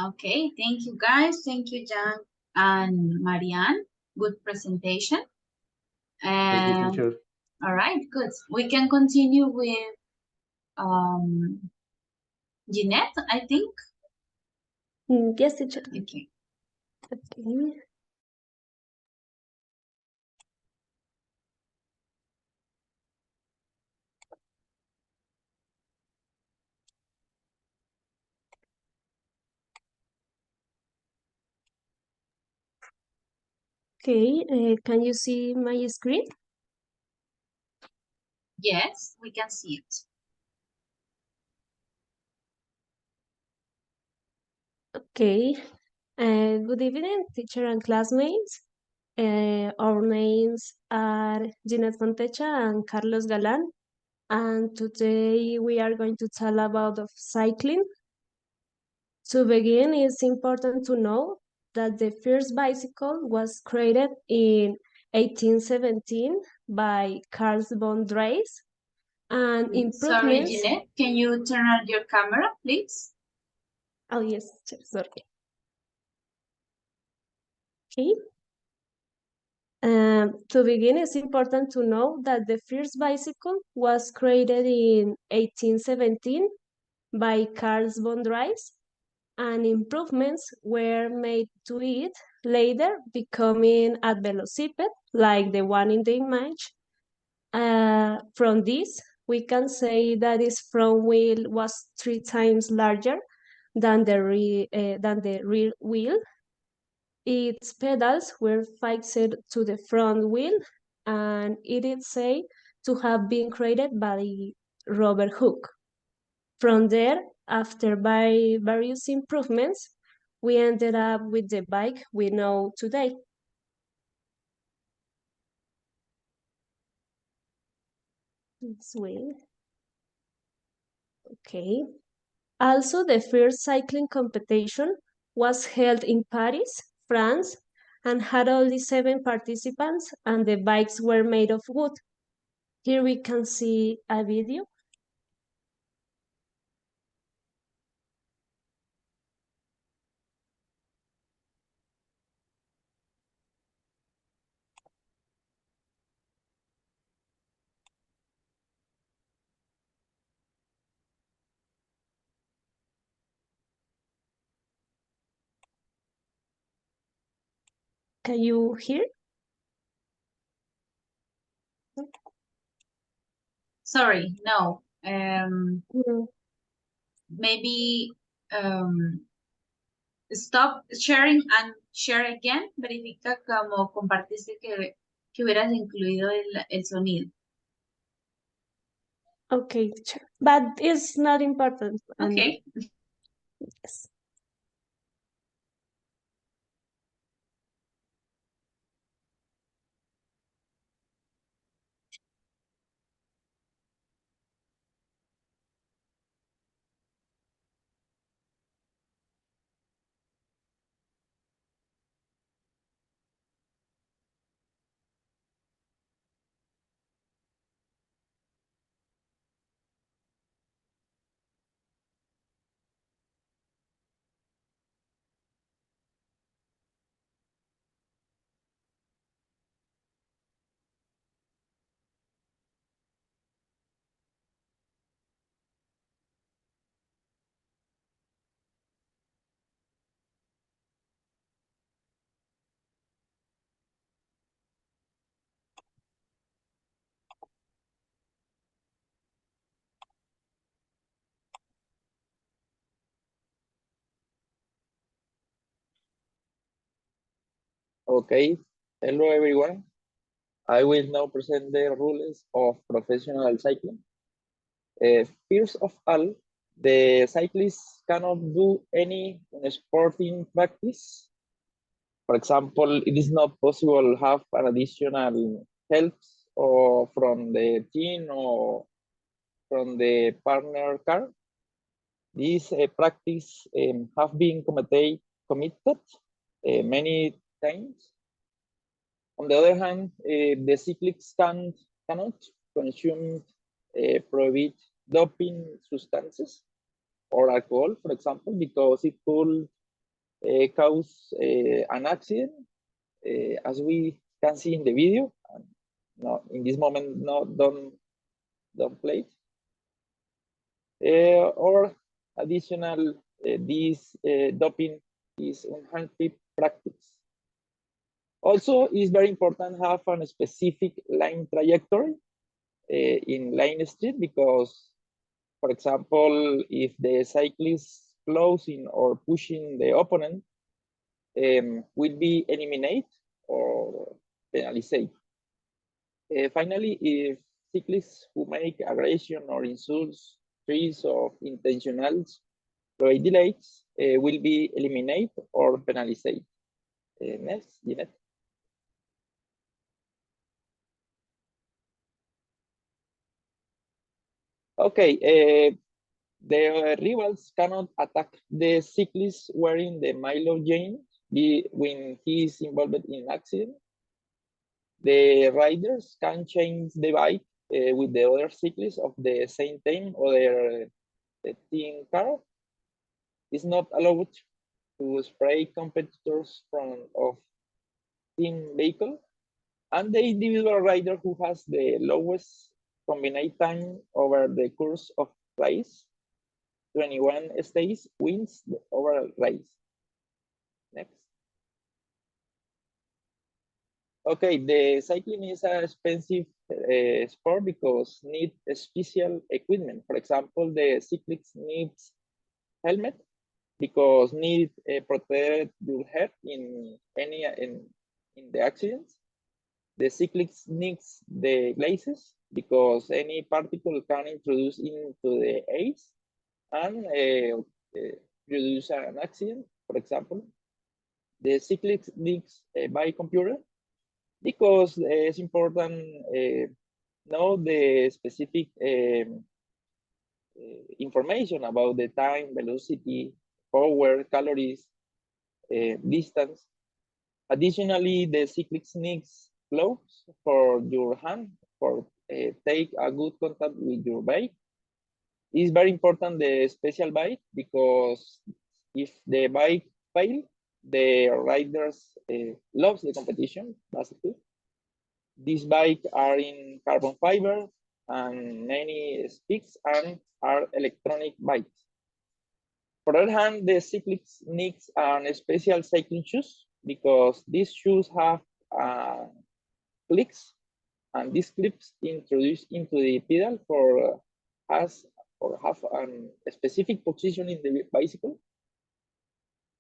Okay, thank you guys. Thank you, Jan and Marianne. Good presentation. Thank you, teacher. All right, good. We can continue with Jeanette, I think. Yes, teacher. Okay. Okay. Okay, can you see my screen? Yes, we can see it. Okay. Good evening, teacher and classmates. Our names are Ginette Fontecha and Carlos Galan. And today we are going to tell about of cycling. To begin, it's important to know that the first bicycle was created in 1817 by Carl von Drais, and Sorry, improvements. Jeanette, can you turn on your camera, please? Oh, yes, sorry. Okay. To begin, it's important to know that the first bicycle was created in 1817 by Carl von Drais, and improvements were made to it later, becoming a velocipede like the one in the image. From this, we can say that its front wheel was 3 times larger than the rear wheel. Its pedals were fixed to the front wheel, and it is said to have been created by Robert Hooke. From there, after by various improvements, we ended up with the bike we know today. Let's wait. Okay. Also, the first cycling competition was held in Paris, France, and had only 7 participants, and the bikes were made of wood. Here we can see a video. Can you hear? Sorry, no. Maybe stop sharing and share again. Verifica como compartiste que hubieras incluido el sonido. Okay, teacher. But it's not important. Okay. Yes. Okay, hello everyone. I will now present the rules of professional cycling. First of all, the cyclist cannot do any sporting practice. For example, it is not possible to have an additional help or from the team or from the partner car. These practice have been committed many times. On the other hand, the cyclists cannot consume prohibit doping substances or alcohol, for example, because it could cause an accident, as we can see in the video. No, in this moment, no, don't play it. Or additional, this doping is unhealthy practice. Also, it's very important to have a specific line trajectory in line street because, for example, if the cyclist closing or pushing the opponent will be eliminated or penalized. Finally, if cyclists who make aggression or insults, trees of intentional road delays will be eliminated or penalized. Next, Jeanette. Okay, the rivals cannot attack the cyclist wearing the Milo jeans when he is involved in accident. The riders can change the bike with the other cyclists of the same team or their team car. It's not allowed to spray competitors from of team vehicle, and the individual rider who has the lowest combined time over the course of race, 21 stays, wins the overall race. Next. Okay, the cycling is an expensive sport because need special equipment. For example, the cyclist needs helmet because need protect your head in any in the accidents. The cyclist needs the glasses because any particle can introduce into the eyes and produce an accident. For example, the cyclist needs a bike computer because it's important know the specific information about the time, velocity, power, calories, distance. Additionally, the cyclist needs gloves for your hand for take a good contact with your bike. It's very important the special bike because if the bike fail, the riders loves the competition basically. These bikes are in carbon fiber and many speaks and are electronic bikes. For the other hand, the cyclist needs special cycling shoes because these shoes have clicks, and these clips introduced into the pedal for has or have a specific position in the bicycle.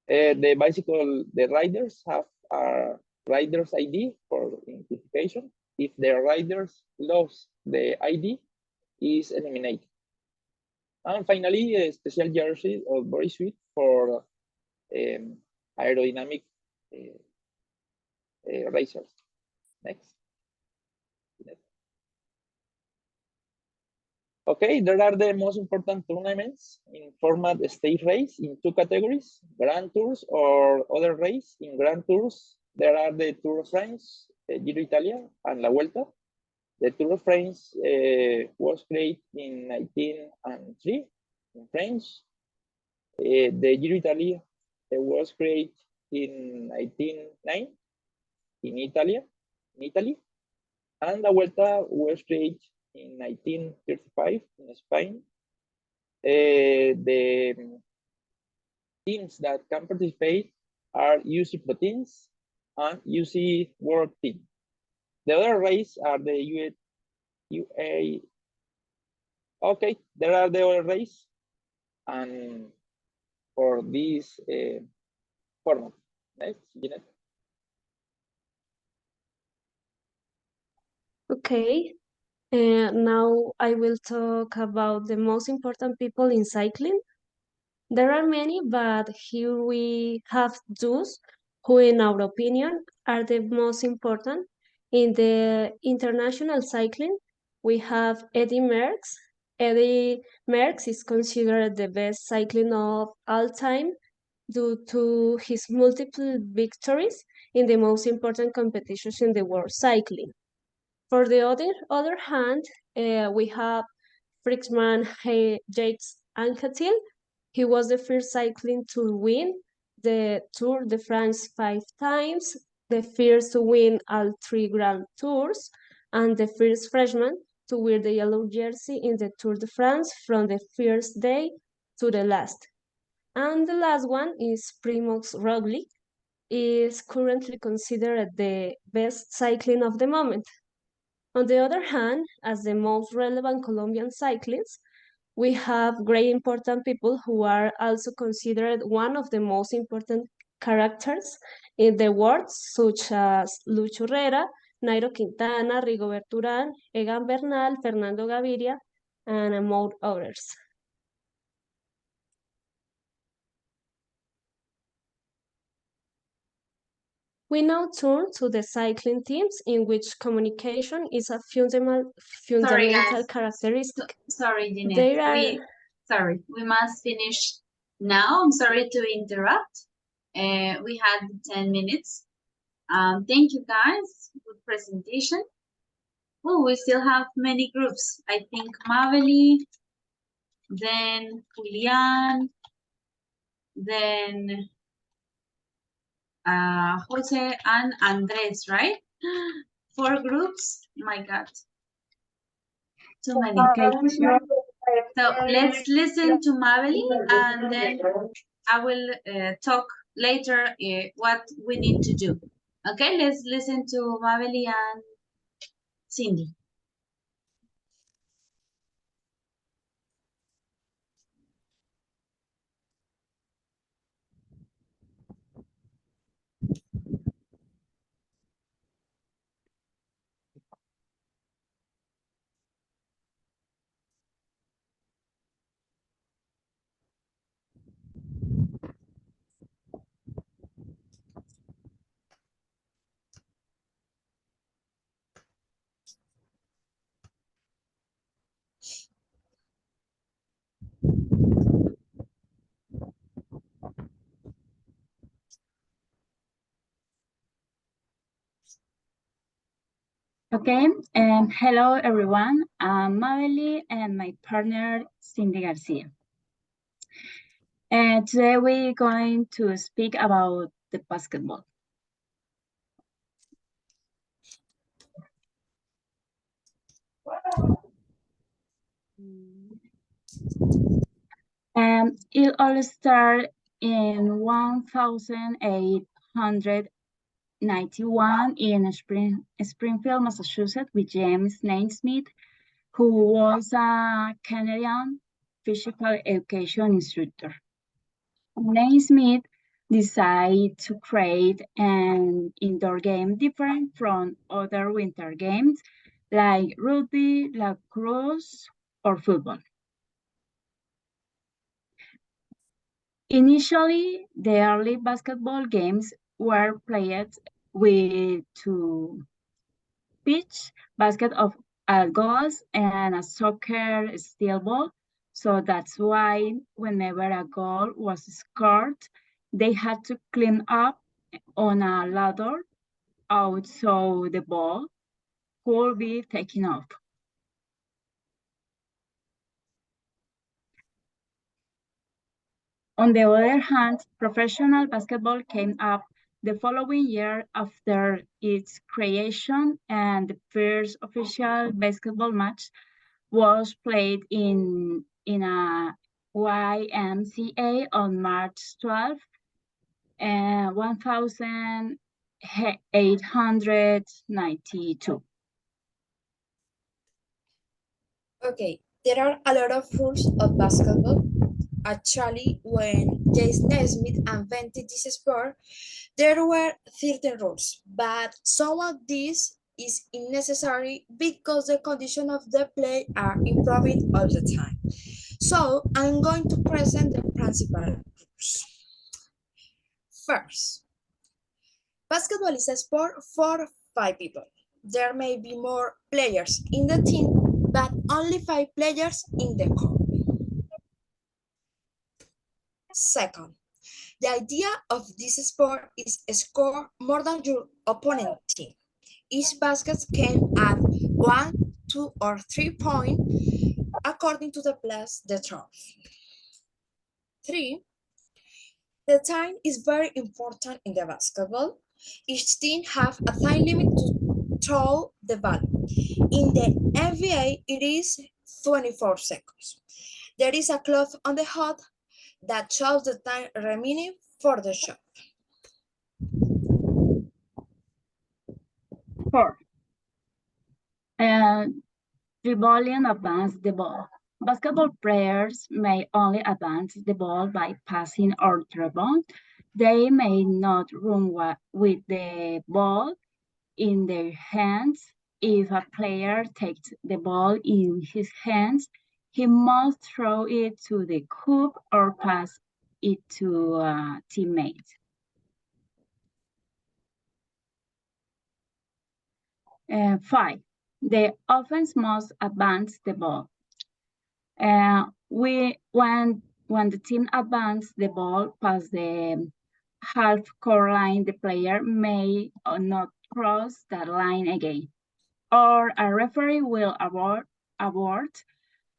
The riders have a rider's ID for identification. If the riders lose the ID, is eliminated. And finally, a special jersey or body suit for aerodynamic racers. Next. Okay, there are the most important tournaments in format state race in two categories, Grand Tours or other race. In Grand Tours, there are the Tour of France, Giro Italia, and La Vuelta. The Tour of France was created in 1903 in French. The Giro Italia was created in 1909 in Italy, and La Vuelta was created in 1935 in Spain. The teams that can participate are UC Pro teams and UC World Team. The other race are the UA. Okay, there are the other race, and for this format. Next, Jeanette. Okay, now I will talk about the most important people in cycling. There are many, but here we have those who, in our opinion, are the most important. In the international cycling, we have Eddy Merckx. Eddy Merckx is considered the best cycling of all time due to his multiple victories in the most important competitions in the world cycling. For the other hand, we have Fritzman Yates Anquetil. He was the first cycling to win the Tour de France 5 times, the first to win all 3 Grand Tours, and the first freshman to wear the yellow jersey in the Tour de France from the first day to the last. And the last one is Primož Roglič, is currently considered the best cycling of the moment. On the other hand, as the most relevant Colombian cyclists, we have great important people who are also considered one of the most important characters in the world, such as Lucho Herrera, Nairo Quintana, Rigobert Urán, Egan Bernal, Fernando Gaviria, and among others. We now turn to the cycling teams in which communication is a fundamental guys. characteristic. Sorry, Jeanette. There are... We must finish now. I'm sorry to interrupt. We had 10 minutes. Thank you, guys. Good presentation. Oh, we still have many groups. I think Maveli, then Julian, then Jose and Andres, right? 4 groups. My God. Too many. Okay. So let's listen to Maveli and then I will talk later what we need to do. Okay, let's listen to Maveli and Cindy. Okay, hello everyone. I'm Maveli and my partner Cindy Garcia. And today we're going to speak about the basketball. It all started in 1891 in Springfield, Massachusetts, with James Naismith, who was a Canadian physical education instructor. Naismith decided to create an indoor game different from other winter games like rugby, lacrosse, or football. Initially, the early basketball games were played with 2 pitch basket of goals and a soccer steel ball. So that's why whenever a goal was scored, they had to climb up on a ladder out so the ball could be taken off. On the other hand, professional basketball came up the following year after its creation, and the first official basketball match was played in a YMCA on March 12, 1892. Okay, there are a lot of rules of basketball. Actually, when James Naismith invented this sport, there were 13 rules, but some of these is unnecessary because the conditions of the play are improving all the time. So I'm going to present the principal rules. First, basketball is a sport for 5 people. There may be more players in the team, but only 5 players in the court. Second, the idea of this sport is score more than your opponent team. Each basket can add 1, 2, or 3 points according to the place they throw. 3, the time is very important in the basketball. Each team have a time limit to throw the ball. In the NBA, it is 24 seconds. There is a cloth on the hood that shows the time remaining for the shot. 4. Dribbling advance the ball. Basketball players may only advance the ball by passing or dribble. They may not run with the ball in their hands. If a player takes the ball in his hands, he must throw it to the hoop or pass it to a teammate. Five, the offense must advance the ball. When the team advances the ball past the half-court line, the player may not cross that line again, or a referee will award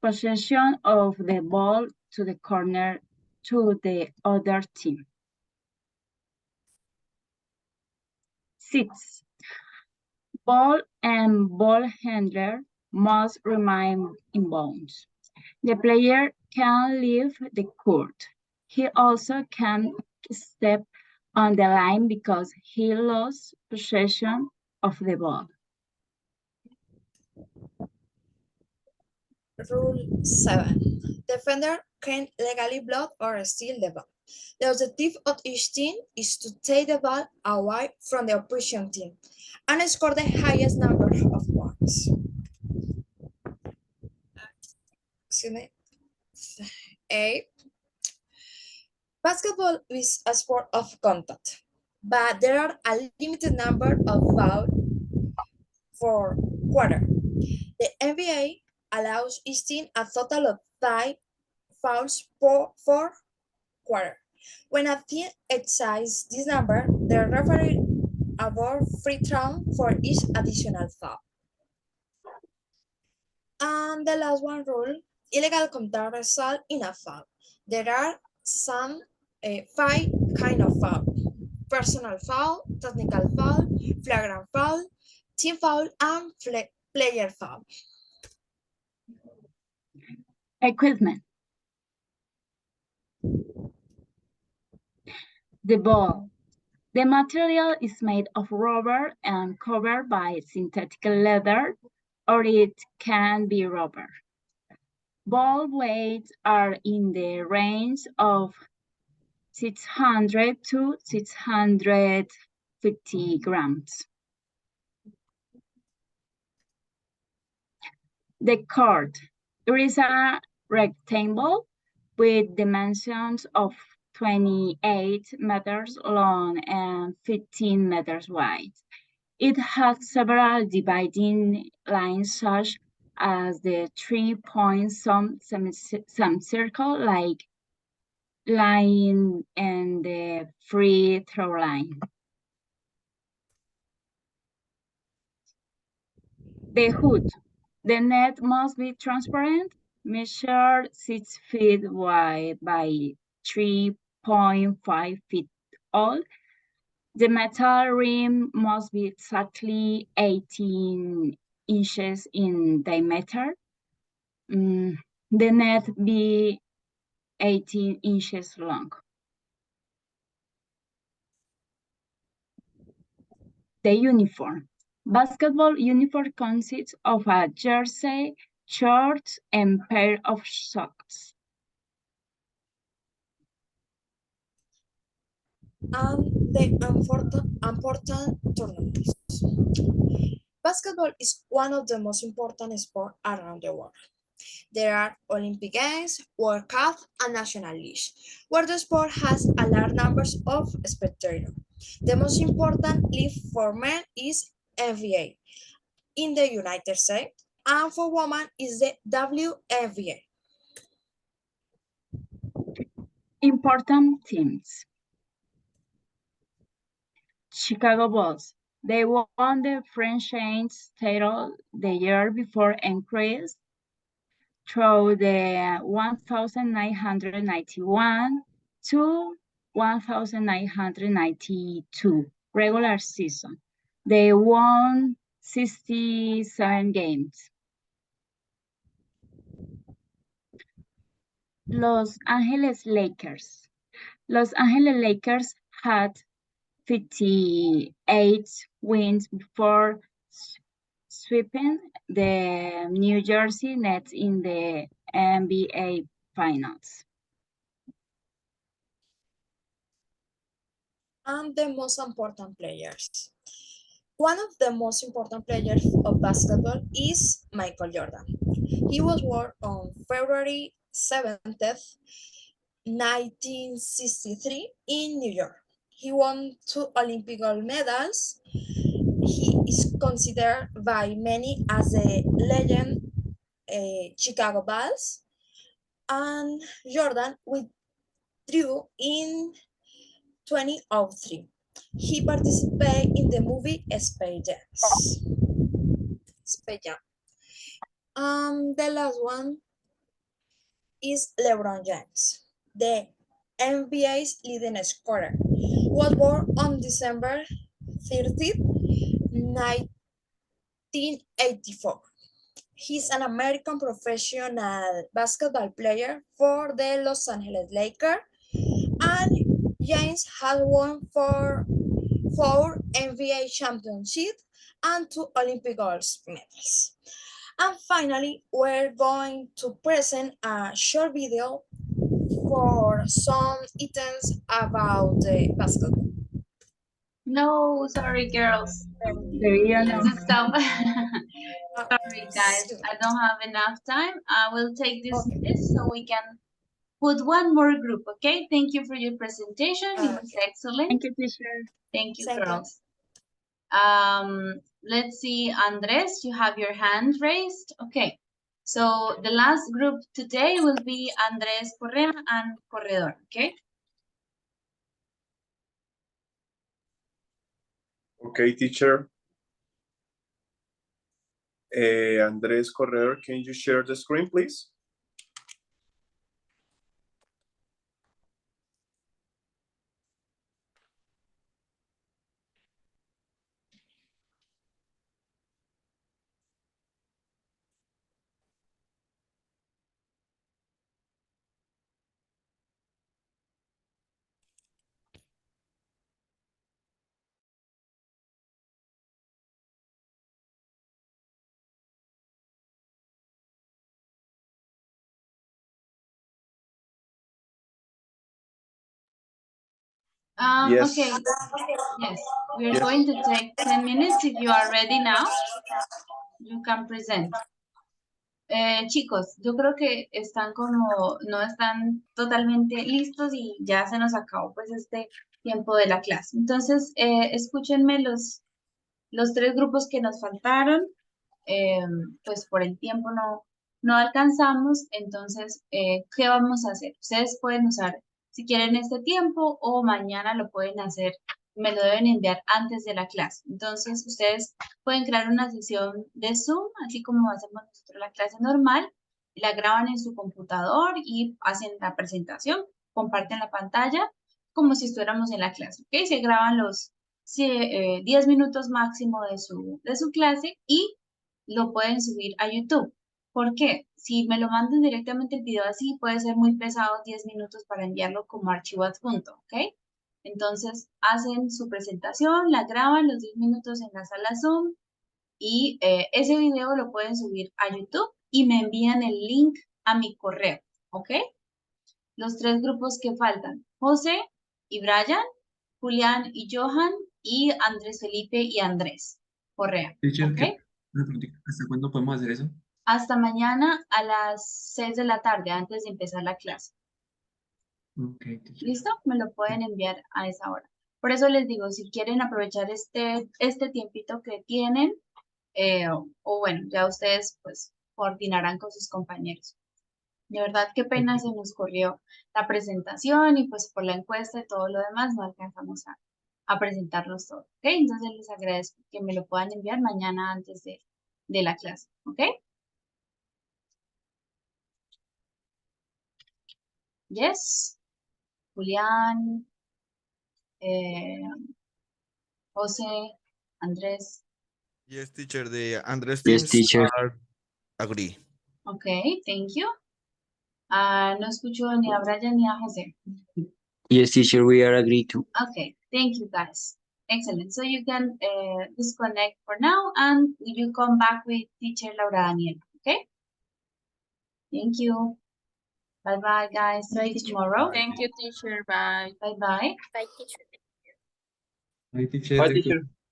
possession of the ball to the corner to the other team. 6. Ball and ball handler must remain in bounds. The player can leave the court. He also can step on the line because he lost possession of the ball. Rule 7. Defender can legally block or steal the ball. The objective of each team is to take the ball away from the opposition team and score the highest number of points. Excuse me. 8. Basketball is a sport of contact, but there are a limited number of fouls for quarter. The NBA allows each team a total of 5 fouls per quarter. When a team exceeds this number, the referee awards free throw for each additional foul. And the last one rule, illegal contact result in a foul. There are some 5 kind of foul: personal foul, technical foul, flagrant foul, team foul, and player foul. Equipment. The ball. The material is made of rubber and covered by synthetic leather, or it can be rubber. Ball weights are in the range of 600 to 650 grams. The court. It is a rectangle with dimensions of 28 meters long and 15 meters wide. It has several dividing lines such as the 3-point semicircle like line and the free throw line. The hood. The net must be transparent, measured 6 feet wide by 3.5 feet tall. The metal rim must be exactly 18 inches in diameter. The net be 18 inches long. The uniform. Basketball uniform consists of a jersey, shorts, and pair of socks. The important tournaments. Basketball is one of the most important sports around the world. There are Olympic Games, World Cup, and National Leagues, where the sport has a large number of spectators. The most important league for men is NBA in the United States, and for women is the WNBA. Important teams. Chicago Bulls. They won the franchise title the year before increased through the 1991 to 1992 regular season. They won 67 games. Los Angeles Lakers. Los Angeles Lakers had 58 wins before sweeping the New Jersey Nets in the NBA Finals. And the most important players. One of the most important players of basketball is Michael Jordan. He was born on February 7th, 1963 in New York. He won 2 Olympic gold medals. He is considered by many as a legend Chicago Bulls, and Jordan withdrew in 2003. He participated in the movie Space Jam. The last one is LeBron James, the NBA's leading scorer. Was born on December 30th, 1984. He's an American professional basketball player for the Los Angeles Lakers, and James has won four NBA championships and 2 Olympic gold medals. And finally, we're going to present a short video for some items about the basketball. No, sorry, girls. Let's stop. Sorry, guys. I don't have enough time. I will take this so we can put one more group, okay? Thank you for your presentation. It was excellent. Thank you, teacher. Thank you, Thank you. girls. Let's see, Andres, you have your hand raised. Okay. So the last group today will be Andres Correa and Corredor, okay? Okay, teacher. Andres Corredor, can you share the screen, please? Yes. Okay. Yes, we are going to take 10 minutes. If you are ready now, you can present. Chicos, yo creo que están como, no están totalmente listos y ya se nos acabó pues este tiempo de la clase. Entonces, escúchenme los 3 grupos que nos faltaron. Pues por el tiempo no alcanzamos. Entonces, ¿qué vamos a hacer? Ustedes pueden usar, si quieren, este tiempo o mañana lo pueden hacer. Me lo deben enviar antes de la clase. Entonces, ustedes pueden crear una sesión de Zoom, así como hacemos nosotros la clase normal. La graban en su computador y hacen la presentación, comparten la pantalla como si estuviéramos en la clase. ¿Ok? Se graban los 10 minutos máximo de su clase y lo pueden subir a YouTube. ¿Por qué? Si me lo mandan directamente el video así, puede ser muy pesado 10 minutos para enviarlo como archivo adjunto, ¿ok? Entonces, hacen su presentación, la graban los 10 minutos en la sala Zoom y ese video lo pueden subir a YouTube y me envían el link a mi correo, ¿ok? Los 3 grupos que faltan, José y Brian, Julián y Johan, y Andrés Felipe y Andrés Correa, Teacher, ¿ok? ¿hasta cuándo podemos hacer eso? Hasta mañana a las 6 de la tarde, antes de empezar la clase. Okay, teacher. ¿Listo? Me lo pueden enviar a esa hora. Por eso les digo, si quieren aprovechar este tiempito que tienen, o bueno, ya ustedes pues coordinarán con sus compañeros. De verdad, qué pena se nos corrió la presentación y pues por la encuesta y todo lo demás no alcanzamos a presentarlos todos, ¿ok? Entonces les agradezco que me lo puedan enviar mañana antes de la clase, ¿ok? Yes. Julián, José, Andrés. Yes, teacher. The Andres Yes, teams teacher. are agree. Ok, thank you. No escucho ni a Brian ni a José. Yes, teacher, we are agreed to. Okay, thank you guys. Excellent. So you can disconnect for now and you come back with teacher Laura Daniel. Okay? Thank you. Bye-bye, guys. See you tomorrow. Thank you, teacher. Bye. Bye-bye. Bye, teacher. Bye, teacher. Bye, Thank you. teacher.